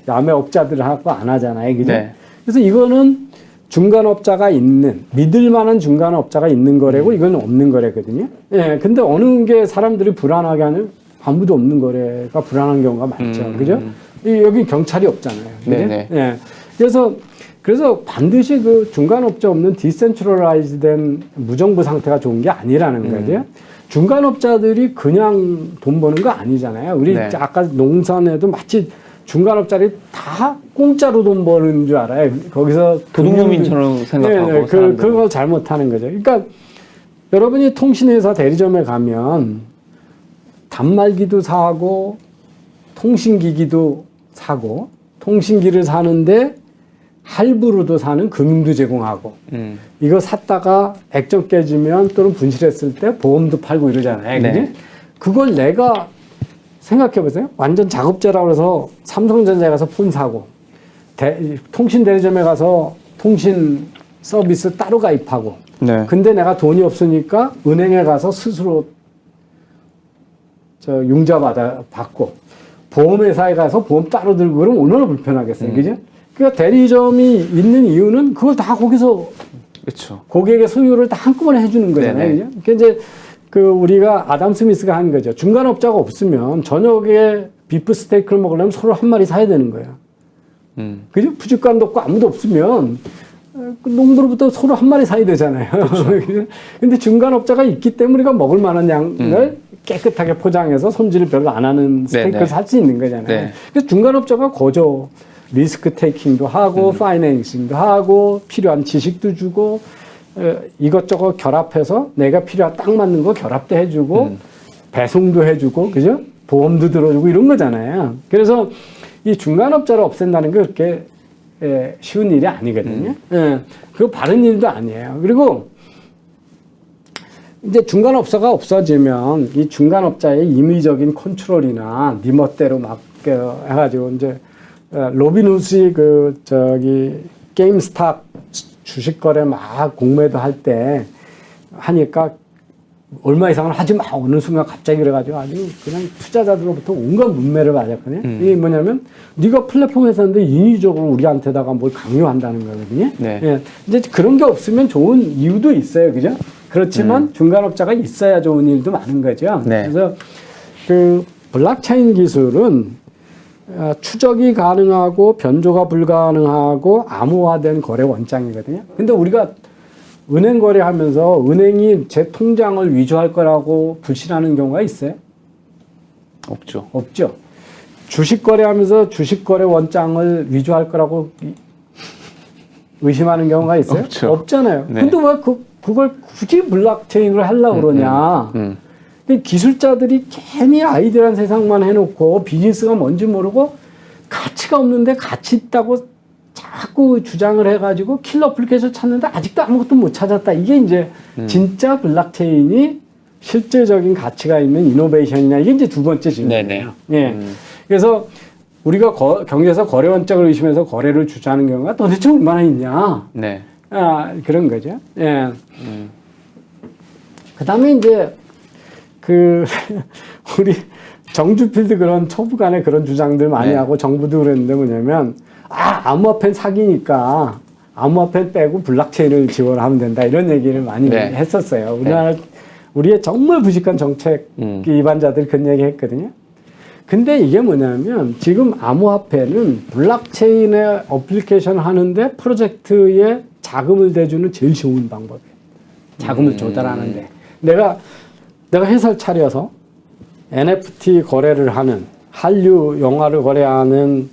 야매업자들하고 안 하잖아요. 그죠? 네. 그래서 이거는 중간업자가 있는, 믿을 만한 중간업자가 있는 거래고, 이건 없는 거래거든요. 예. 근데 어느 게 사람들이 불안하게 하는, 아무도 없는 거래가 불안한 경우가 많죠. 그죠? 여기 경찰이 없잖아요. 그죠? 네네. 예. 그래서 반드시 그 중간업자 없는 디센트럴라이즈 된 무정부 상태가 좋은 게 아니라는 거죠. 중간업자들이 그냥 돈 버는 거 아니잖아요. 우리 네. 아까 농산에도 마치 중간업자들이 다 공짜로 돈 버는 줄 알아요. 거기서 도둑놈인처럼 생각하고 네, 그걸 잘못하는 거죠. 그러니까 여러분이 통신회사 대리점에 가면 단말기도 사고 통신기기도 사고 통신기를 사는데 할부로도 사는 금융도 제공하고 이거 샀다가 액정 깨지면 또는 분실했을 때 보험도 팔고 이러잖아요. 네. 그지? 그걸 내가 생각해 보세요. 완전 작업자라고 해서 삼성전자에 가서 폰 사고 통신 대리점에 가서 통신 서비스 따로 가입하고 네. 근데 내가 돈이 없으니까 은행에 가서 스스로 융자 받고 보험회사에 가서 보험 따로 들고 그러면 얼마나 불편하겠어요. 그죠? 그러니까 대리점이 있는 이유는 그걸 다 거기서 그렇죠. 고객의 소유를 다 한꺼번에 해주는 거잖아요. 네네. 그죠? 그러니까 이제 그 우리가 아담 스미스가 한 거죠. 중간업자가 없으면 저녁에 비프 스테이크를 먹으려면 서로 한 마리 사야 되는 거예요. 그죠? 부직관도 없고 아무도 없으면 그 농부로부터 서로 한 마리 사야 되잖아요. 그렇죠. 근데 중간업자가 있기 때문에 우리가 먹을 만한 양을 깨끗하게 포장해서 손질을 별로 안 하는 스테이크를 살 수 있는 거잖아요. 네. 그래서 중간업자가 거저 리스크 테이킹도 하고 파이낸싱도 하고 필요한 지식도 주고 이것저것 결합해서 내가 필요한 딱 맞는 거 결합도 해주고 배송도 해주고 그죠? 보험도 들어주고 이런 거잖아요. 그래서 이 중간업자를 없앤다는 게 그렇게 쉬운 일이 아니거든요. 그거 바른 일도 아니에요. 그리고 이제 중간업자가 없어지면 이 중간업자의 임의적인 컨트롤이나 네 멋대로 막 해가지고 이제 로빈후드이 게임스탑 주식 거래 막 공매도 할 때 하니까 얼마 이상을 하지 마. 어느 순간 갑자기 그래가지고 아주 그냥 투자자들로부터 온갖 문매를 맞았거든요. 이게 뭐냐면 네가 플랫폼 회사인데 인위적으로 우리한테다가 뭘 강요한다는 거거든요. 네. 예. 이제 그런 게 없으면 좋은 이유도 있어요. 그죠? 그렇지만 중간업자가 있어야 좋은 일도 많은 거죠. 네. 그래서 그 블록체인 기술은 추적이 가능하고 변조가 불가능하고 암호화된 거래 원장이거든요. 근데 우리가 은행 거래하면서 은행이 제 통장을 위조할 거라고 불신하는 경우가 있어요? 없죠. 없죠. 주식 거래하면서 주식 거래 원장을 위조할 거라고 의심하는 경우가 있어요? 없죠. 없잖아요. 네. 근데 왜 그걸 굳이 블록체인으로 하려고 그러냐? 기술자들이 괜히 아이디어란 세상만 해놓고 비즈니스가 뭔지 모르고 가치가 없는데 가치 있다고 자꾸 주장을 해가지고 킬러 어플리케이션 찾는데 아직도 아무것도 못 찾았다. 이게 이제 진짜 블록체인이 실질적인 가치가 있는 이노베이션이냐. 이게 이제 두 번째 질문이에요. 예. 그래서 우리가 경제에서 거래 원칙을 의심해서 거래를 주저하는 경우가 도대체 얼마나 있냐. 네. 그런 거죠. 예. 그 다음에 이제 우리 정주필도 그런 초부 간에 그런 주장들 많이 네. 하고 정부도 그랬는데 뭐냐면 암호화폐 사기니까 암호화폐 빼고 블록체인을 지원하면 된다 이런 얘기를 많이 했었어요. 우리의 정말 부직한 정책 위반자들이 그런 얘기 했거든요. 근데 이게 뭐냐면 지금 암호화폐는 블록체인에 어플리케이션 하는데 프로젝트에 자금을 대주는 제일 쉬운 방법이에요. 자금을 조달하는데 내가 회사를 차려서 NFT 거래를 하는 한류 영화를 거래하는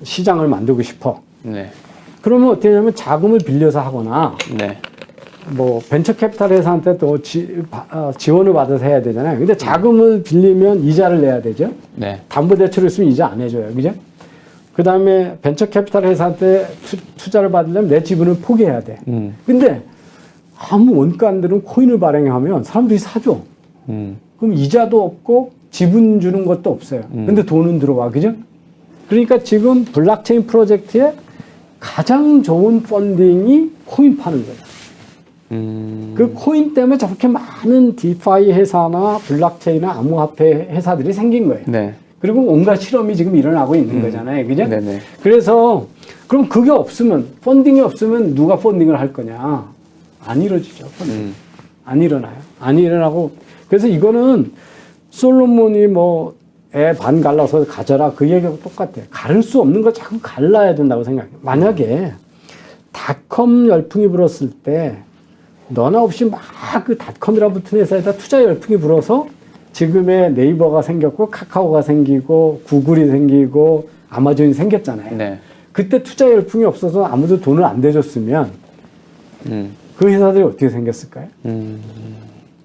시장을 만들고 싶어. 네. 그러면 어떻게 하냐면 자금을 빌려서 하거나 네. 뭐 벤처 캐피탈 회사한테 또 지원을 받아서 해야 되잖아요. 근데 자금을 빌리면 이자를 내야 되죠. 네. 담보대출을 쓰면 이자 안 해줘요. 그죠? 그 다음에 벤처 캐피탈 회사한테 투자를 받으려면 내 지분을 포기해야 돼. 근데 아무 원가 안 드는 코인을 발행하면 사람들이 사줘. 그럼 이자도 없고 지분 주는 것도 없어요. 근데 돈은 들어와. 그죠? 그러니까 지금 블록체인 프로젝트에 가장 좋은 펀딩이 코인 파는 거예요. 그 코인 때문에 저렇게 많은 디파이 회사나 블록체인이나 암호화폐 회사들이 생긴 거예요. 네. 그리고 온갖 실험이 지금 일어나고 있는 거잖아요. 그죠? 네네. 그래서 그럼 그게 없으면 펀딩이 없으면 누가 펀딩을 할 거냐? 안 이루어지죠. 펀딩. 안 일어나요. 안 일어나고 그래서 이거는 솔로몬이 뭐 애 반 갈라서 가져라 그 얘기하고 똑같아요. 가를 수 없는 거 자꾸 갈라야 된다고 생각해요. 만약에 닷컴 열풍이 불었을 때 너나 없이 막 그 닷컴이라 붙은 회사에다 투자 열풍이 불어서 지금의 네이버가 생겼고 카카오가 생기고 구글이 생기고 아마존이 생겼잖아요. 네. 그때 투자 열풍이 없어서 아무도 돈을 안 대줬으면 그 회사들이 어떻게 생겼을까요?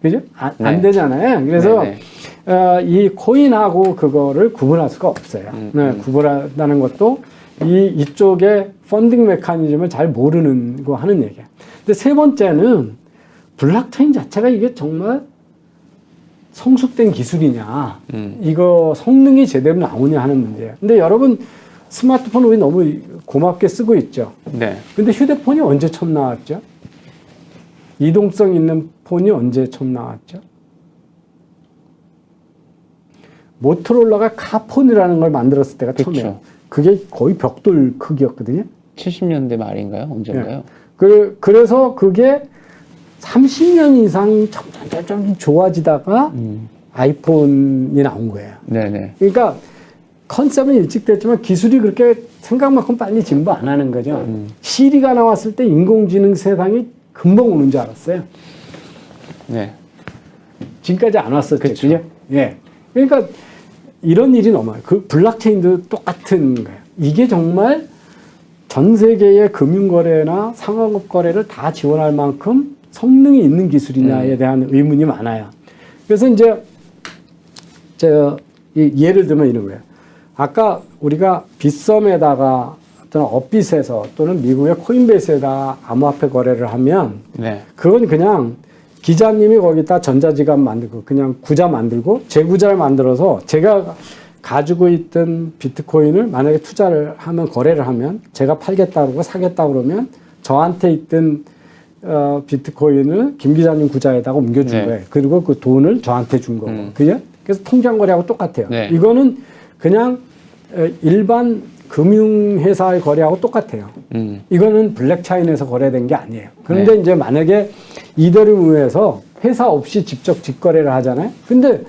그죠? 안 되잖아요. 그래서 이 코인하고 그거를 구분할 수가 없어요. 구분한다는 것도 이쪽에 펀딩 메커니즘을 잘 모르는 거 하는 얘기야. 근데 세 번째는 블록체인 자체가 이게 정말 성숙된 기술이냐, 이거 성능이 제대로 나오냐 하는 문제예요. 근데 여러분 스마트폰 우리 너무 고맙게 쓰고 있죠. 네. 근데 휴대폰이 언제 처음 나왔죠? 이동성 있는 폰이 언제 처음 나왔죠? 모토로라가 카폰이라는 걸 만들었을 때가 그쵸. 처음이에요. 그게 거의 벽돌 크기였거든요. 70년대 말인가요? 언젠가요? 그래서 그게 30년 이상 점점 좋아지다가 아이폰이 나온 거예요. 네네. 그러니까 컨셉은 일찍 됐지만 기술이 그렇게 생각만큼 빨리 진보 안 하는 거죠. 시리가 나왔을 때 인공지능 세상이 금방 오는 줄 알았어요. 네. 지금까지 안 왔었죠. 그쵸. 그죠? 예. 그러니까 이런 일이 너무 많아요. 그 블록체인도 똑같은 거예요. 이게 정말 전 세계의 금융거래나 상하급 거래를 다 지원할 만큼 성능이 있는 기술이냐에 대한 의문이 많아요. 그래서 이제 제가 예를 들면 이런 거예요. 아까 우리가 빗썸에다가 어떤 업빗에서 또는 미국의 코인베이스에다 암호화폐 거래를 하면 네. 그건 그냥 기자님이 거기다 전자지갑 만들고 그냥 구자 만들고 재구자를 만들어서 제가 가지고 있던 비트코인을 만약에 투자를 하면 거래를 하면 제가 팔겠다 그러고 사겠다 그러면 저한테 있던 비트코인을 김 기자님 구자에다가 옮겨준 네. 거예요. 그리고 그 돈을 저한테 준 거고. 그죠? 그래서 통장 거래하고 똑같아요. 네. 이거는 그냥 일반 금융회사의 거래하고 똑같아요. 이거는 블록체인에서 거래된 게 아니에요. 그런데 네. 이제 만약에 이더리움에서 회사 없이 직접 직거래를 하잖아요. 근데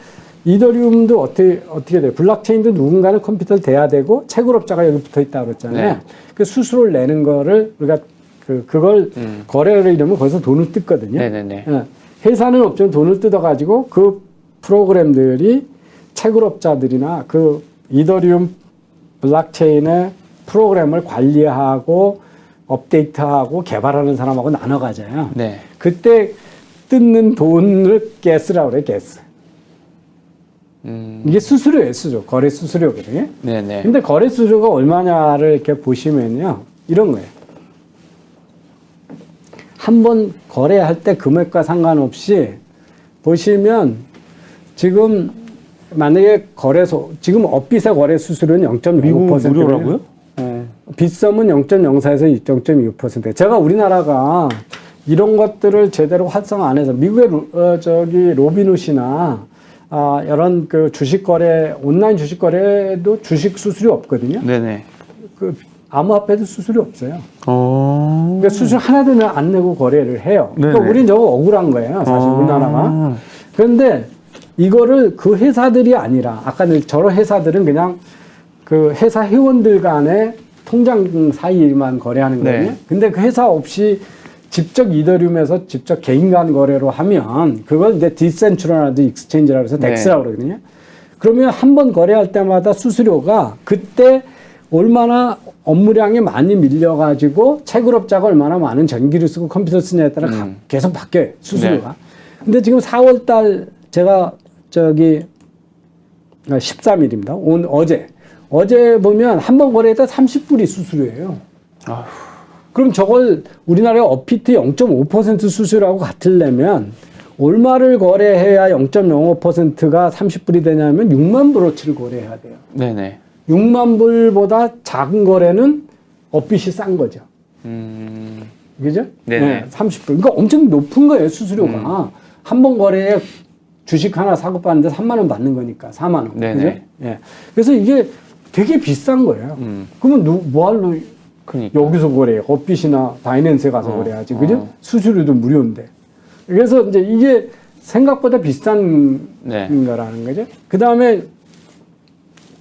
이더리움도 어떻게 돼요? 블록체인도 누군가는 컴퓨터를 대야 되고 채굴업자가 여기 붙어 있다고 그랬잖아요. 네. 그 수수료를 내는 거를 우리가 그걸 거래를 이러면 거기서 돈을 뜯거든요. 네네네. 예. 회사는 없지만 돈을 뜯어가지고 그 프로그램들이 채굴업자들이나 그 이더리움 블록체인의 프로그램을 관리하고 업데이트하고 개발하는 사람하고 나눠 가져요. 네. 그때 뜯는 돈을 가스라고 그래요, 가스. 이게 수수료예요, 수수료. 거래 수수료거든요. 네네. 근데 거래 수수료가 얼마냐를 이렇게 보시면요. 이런 거예요. 한번 거래할 때 금액과 상관없이 보시면 지금 만약에 지금 업빗의 거래 수수료는 0.05%. 무료라고요? 네. 빗썸은 0.04에서 0.25%. 제가 우리나라가 이런 것들을 제대로 활성화 안 해서 미국의 로빈훗이나 이런 그 주식 거래, 온라인 주식 거래도 주식 수수료 없거든요. 네네. 그 암호화폐도 수수료 없어요. 어. 그러니까 수수료 하나도 안 내고 거래를 해요. 그러니까 네네. 우리는 저거 억울한 거예요, 사실 우리나라가. 그런데 이거를 그 회사들이 아니라 아까 저런 회사들은 그냥 그 회사 회원들 간의 통장 사이만 거래하는 거예요. 네. 근데 그 회사 없이 직접 이더리움에서 직접 개인 간 거래로 하면 그걸 이제 디센트럴라이즈드 익스체인지라고 해서 네. 덱스라고 그러거든요. 그러면 한 번 거래할 때마다 수수료가 그때 얼마나 업무량이 많이 밀려가지고 채굴업자가 얼마나 많은 전기를 쓰고 컴퓨터 쓰냐에 따라 계속 바뀌어요, 수수료가. 근데 지금 4월 달 제가 13일입니다. 어제 보면 한 번 거래했다 30불이 수수료예요. 아휴. 그럼 저걸 우리나라의 업비트 0.5% 수수료하고 같으려면 얼마를 거래해야 0.05%가 30불이 되냐면 6만 불어치를 거래해야 돼요. 네네. 6만 불보다 작은 거래는 업빗이 싼 거죠. 그죠? 네네. 30불. 그러니까 엄청 높은 거예요, 수수료가. 한 번 거래에 주식 하나 사고 파는데 3만 원 받는 거니까 4만 원. 네네. 그죠? 예. 그래서 이게 되게 비싼 거예요. 그러면 뭐할로 그러니까. 여기서 거래해? 업빗이나 바이낸스에 가서 거래하지. 그죠? 수수료도 무료인데. 그래서 이제 이게 생각보다 비싼 네. 거라는 거죠. 그 다음에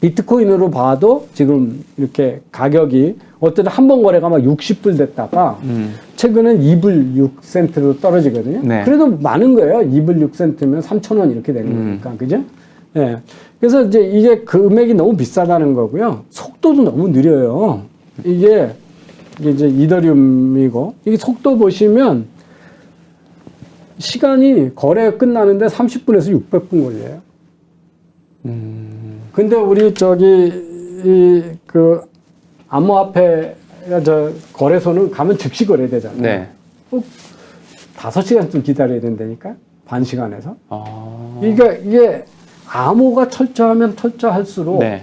비트코인으로 봐도 지금 이렇게 가격이 어떤 한 번 거래가 막 60불 됐다가 최근엔 2불 6센트로 떨어지거든요. 네. 그래도 많은 거예요. 2불 6센트면 3,000원 이렇게 되는 거니까. 그죠? 예. 그래서 이제 이게 금액이 너무 비싸다는 거고요. 속도도 너무 느려요. 이게 이제 이더리움이고, 이게 속도 보시면 시간이 거래 끝나는데 30분에서 600분 걸려요. 근데 우리 암호화폐가 저 거래소는 가면 즉시 거래되잖아요. 네. 5시간쯤 기다려야 된다니까? 반 시간에서. 아. 그러니까 이게 암호가 철저하면 철저할수록 네.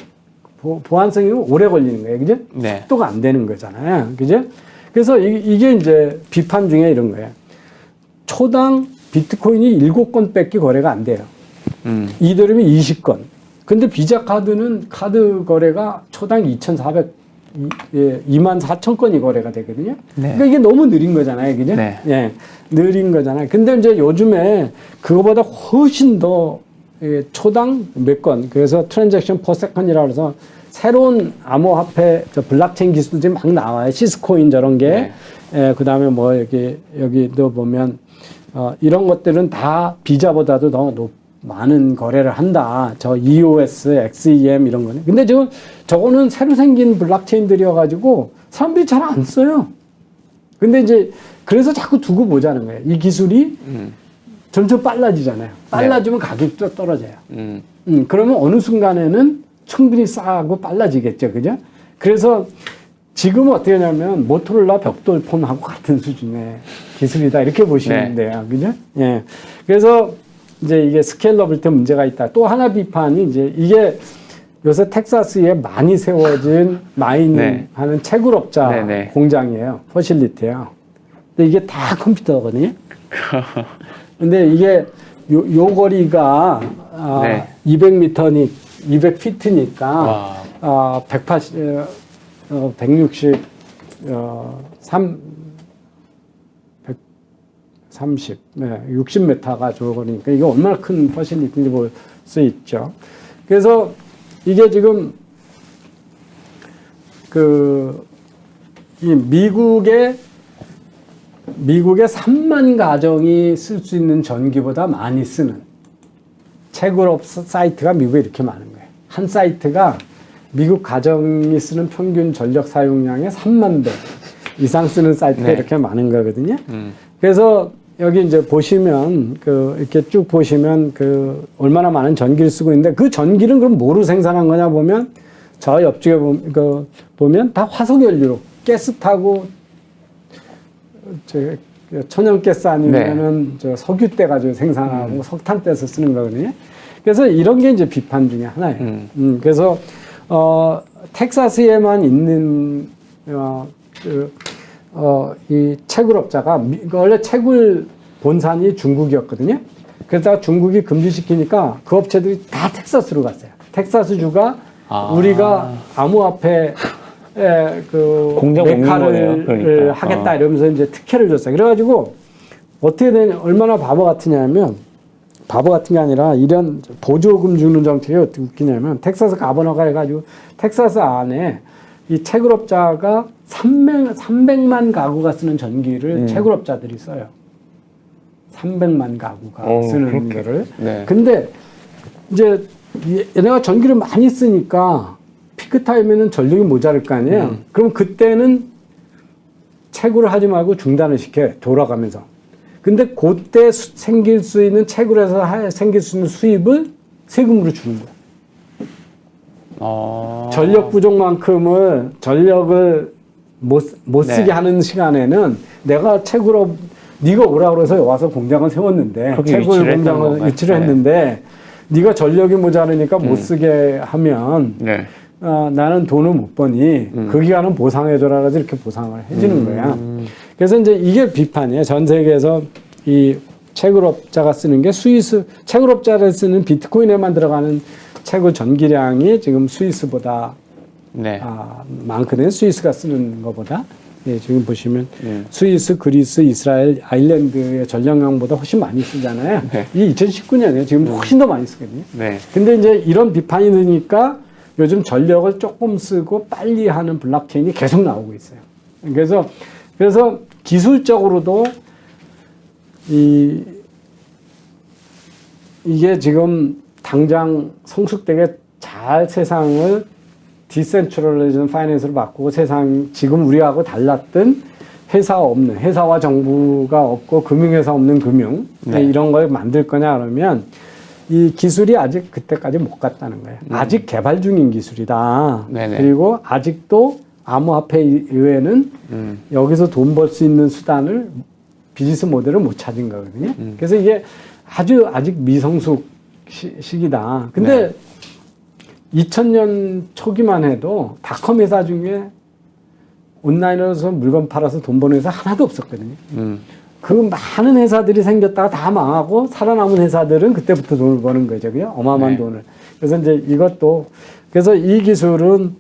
보안성이 오래 걸리는 거예요. 그죠? 네. 속도가 안 되는 거잖아요. 그죠? 그래서 이게 이제 비판 중에 이런 거예요. 초당 비트코인이 7건 뺏기 거래가 안 돼요. 이더리움이 20건. 근데 비자 카드는 카드 거래가 초당 24,000건이 거래가 되거든요. 네. 그러니까 이게 너무 느린 거잖아요. 그죠? 네. 예. 느린 거잖아요. 근데 이제 요즘에 그거보다 훨씬 더 초당 몇 건, 그래서 트랜잭션 퍼 세컨이라고 해서 새로운 암호화폐 블록체인 기술들이 막 나와요. 시스코인 저런 게. 네. 그 다음에 뭐 여기도 보면 이런 것들은 다 비자보다도 더 많은 거래를 한다. 저 EOS, XEM 이런 거는. 근데 지금 저거는 새로 생긴 블록체인들이어가지고 사람들이 잘 안 써요. 근데 이제 그래서 자꾸 두고 보자는 거예요. 이 기술이 점점 빨라지잖아요. 빨라지면 가격도 떨어져요. 그러면 어느 순간에는 충분히 싸고 빨라지겠죠. 그죠? 그래서 지금은 어떻게 하냐면 모토로라 벽돌폰하고 같은 수준의 기술이다. 이렇게 보시면 돼요. 그죠? 예. 그래서 이제 이게 스케일러블티 문제가 있다. 또 하나 비판이 이제 이게 요새 텍사스에 많이 세워진 마이닝하는 채굴업자 공장이에요. 퍼실리티예요. 근데 이게 다 컴퓨터거든요. 근데 이게 요 거리가 200피트니까 160, 60m가 저거니까 이게 얼마나 큰 퍼실리티인지 볼 수 있죠. 그래서 이게 지금 이 미국의 3만 가정이 쓸 수 있는 전기보다 많이 쓰는 채굴업 사이트가 미국에 이렇게 많은 거예요. 한 사이트가 미국 가정이 쓰는 평균 전력 사용량의 3만 배 이상 쓰는 사이트가 이렇게 많은 거거든요. 그래서 여기 이제 보시면 이렇게 쭉 보시면 얼마나 많은 전기를 쓰고 있는데 그 전기는 그럼 뭐로 생산한 거냐 보면 저 옆쪽에 보면 다 화석연료로 가스 타고 천연가스 아니면은 저 석유 떼 가지고 생산하고 석탄 떼서 쓰는 거거든요. 그래서 이런 게 이제 비판 중에 하나예요. 그래서 텍사스에만 있는 이 채굴업자가 원래 채굴 본산이 중국이었거든요. 그러다가 중국이 금지시키니까 그 업체들이 다 텍사스로 갔어요. 텍사스주가 우리가 암호화폐 메카를 하겠다 이러면서 이제 특혜를 줬어요. 그래가지고 어떻게 되냐, 얼마나 바보 같으냐면 바보 같은 게 아니라 이런 보조금 주는 정책이 어떻게 웃기냐면 텍사스 가버너가 해가지고 텍사스 안에 이 채굴업자가 300만 가구가 쓰는 전기를 채굴업자들이 써요. 300만 가구가 쓰는 거를. 근데 이제 얘네가 전기를 많이 쓰니까 피크 타임에는 전력이 모자랄 거 아니에요. 그럼 그때는 채굴을 하지 말고 중단을 시켜요. 돌아가면서. 근데 그때 생길 수 있는 채굴에서 생길 수 있는 수입을 세금으로 주는 거예요. 전력 부족만큼을 전력을 못 쓰게 하는 시간에는 내가 채굴업 네가 오라고 그래서 와서 공장을 세웠는데 채굴 공장을 위치를 했는데 네가 전력이 모자르니까 못 쓰게 하면 나는 돈을 못 버니 그 기간은 보상해줘라 그래서 이렇게 보상을 해주는 거야. 그래서 이제 이게 비판이에요. 전 세계에서 이 채굴업자가 쓰는 게 채굴업자를 쓰는 비트코인에만 들어가는 채굴 전기량이 지금 스위스보다 많거든요. 스위스가 쓰는 것보다. 지금 보시면 스위스, 그리스, 이스라엘, 아일랜드의 전력량보다 훨씬 많이 쓰잖아요. 이게 2019년이에요. 지금 훨씬 더 많이 쓰거든요. 근데 이제 이런 비판이 드니까 요즘 전력을 조금 쓰고 빨리 하는 블록체인이 계속 나오고 있어요. 그래서 기술적으로도 이게 지금 당장 성숙되게 잘 세상을 디센트럴리즘 파이낸스로 바꾸고 지금 우리하고 달랐던 회사와 정부가 없고 금융회사 없는 금융 이런 걸 만들 거냐 그러면 이 기술이 아직 그때까지 못 갔다는 거예요. 아직 개발 중인 기술이다. 그리고 아직도 암호화폐 이외에는 여기서 돈 벌 수 있는 수단을 비즈니스 모델을 못 찾은 거거든요. 그래서 이게 아직 미성숙 시기다. 근데 2000년 초기만 해도 닷컴 회사 중에 온라인으로서 물건 팔아서 돈 버는 회사 하나도 없었거든요. 그 많은 회사들이 생겼다가 다 망하고 살아남은 회사들은 그때부터 돈을 버는 거죠. 그냥 어마어마한 돈을. 그래서 이제 이것도 그래서 이 기술은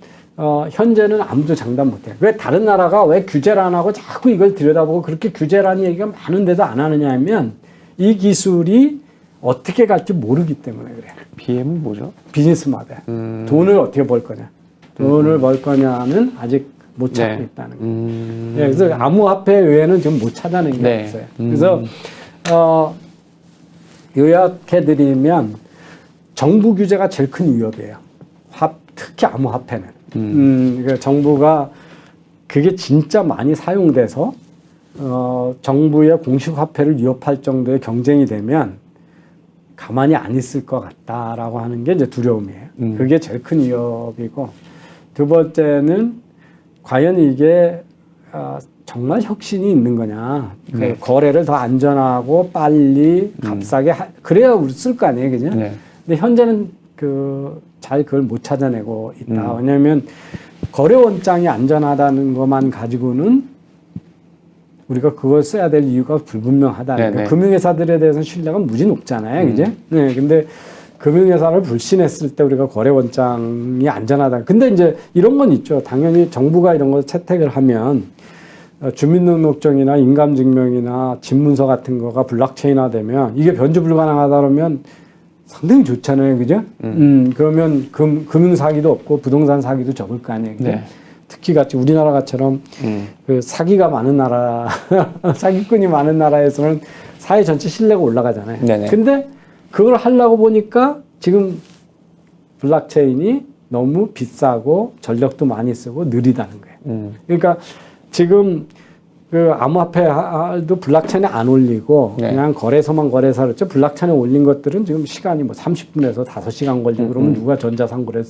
현재는 아무도 장담 못해요. 왜 다른 나라가 왜 규제를 안 하고 자꾸 이걸 들여다보고 그렇게 규제라는 얘기가 많은데도 안 하느냐 하면 이 기술이 어떻게 갈지 모르기 때문에 그래요. BM은 뭐죠? 비즈니스 모델. 돈을 어떻게 벌 거냐. 돈을 벌 거냐는 아직 못 찾고 있다는 거예요. 그래서 암호화폐 외에는 지금 못 찾아낸 게 없어요. 그래서 요약해드리면 정부 규제가 제일 큰 위협이에요. 특히 암호화폐는. 그러니까 정부가 그게 진짜 많이 사용돼서 정부의 공식 화폐를 위협할 정도의 경쟁이 되면 가만히 안 있을 것 같다라고 하는 게 이제 두려움이에요. 그게 제일 큰 위협이고, 두 번째는 과연 이게 정말 혁신이 있는 거냐. 그 거래를 더 안전하고 빨리 값싸게 그래야 우리 쓸 거 아니에요. 그죠? 근데 현재는 잘 그걸 못 찾아내고 있다. 왜냐하면 거래 원장이 안전하다는 것만 가지고는 우리가 그걸 써야 될 이유가 불분명하다는 거예요. 금융회사들에 대해서는 신뢰가 무지 높잖아요. 그죠? 네. 근데 금융회사를 불신했을 때 우리가 거래 원장이 안전하다. 근데 이제 이런 건 있죠. 당연히 정부가 이런 걸 채택을 하면 주민등록증이나 인감증명이나 집문서 같은 거가 블록체인화 되면 이게 변조 불가능하다 그러면 상당히 좋잖아요. 그죠? 그러면 금융 사기도 없고 부동산 사기도 적을 거 아니에요. 그죠? 특히 같이 우리나라처럼 그 사기가 많은 나라, 사기꾼이 많은 나라에서는 사회 전체 신뢰가 올라가잖아요. 근데 그걸 하려고 보니까 지금 블록체인이 너무 비싸고 전력도 많이 쓰고 느리다는 거예요. 그러니까 지금 그 암호화폐도 블록체인에 안 올리고 그냥 거래소만 거래사를 했죠. 블록체인에 올린 것들은 지금 시간이 뭐 30분에서 5시간 걸리고 그러면 누가 전자상거래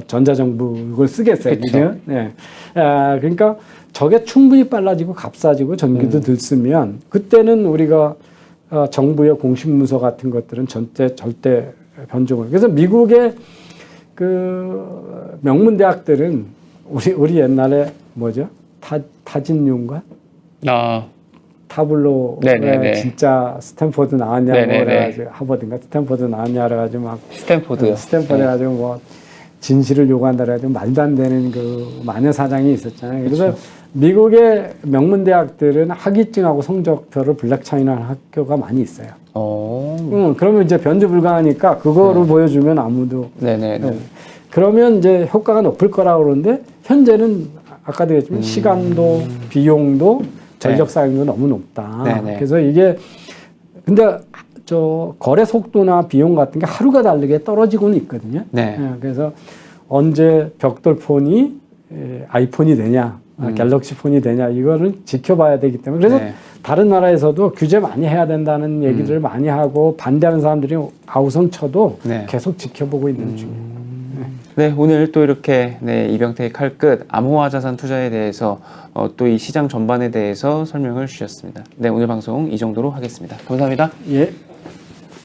전자정부 이걸 쓰겠어요. 그죠? 네. 그러니까 저게 충분히 빨라지고 값싸지고 전기도 덜 쓰면 그때는 우리가 정부의 공식 문서 같은 것들은 절대 변종을. 그래서 미국의 그 명문 대학들은 우리 옛날에 뭐죠? 타진윤가? 타블로 진짜 스탠포드 나왔냐고 그래가지고 하버드인가 스탠포드 나왔냐 그래가지고 막 스탠포드 해가지고 뭐 진실을 요구한다 그래가지고 말도 안 되는 그 마녀 사장이 있었잖아요. 그래서 미국의 명문 대학들은 학위증하고 성적표를 블록체인화하는 학교가 많이 있어요. 그러면 이제 변조 불가하니까 그거를 보여주면 아무도 그러면 이제 효과가 높을 거라고 그러는데 현재는 아까도 얘기했지만 시간도 비용도 전력 사용도 너무 높다. 그래서 이게 근데 저 거래 속도나 비용 같은 게 하루가 다르게 떨어지고는 있거든요. 그래서 언제 벽돌폰이 아이폰이 되냐, 갤럭시 폰이 되냐 이거를 지켜봐야 되기 때문에 그래서 다른 나라에서도 규제 많이 해야 된다는 얘기들을 많이 하고 반대하는 사람들이 아우성 쳐도 계속 지켜보고 있는 중이에요. 네, 오늘 또 이렇게 이병택의 칼끝 암호화 자산 투자에 대해서 또 이 시장 전반에 대해서 설명을 주셨습니다. 네, 오늘 방송 이 정도로 하겠습니다. 감사합니다. 예.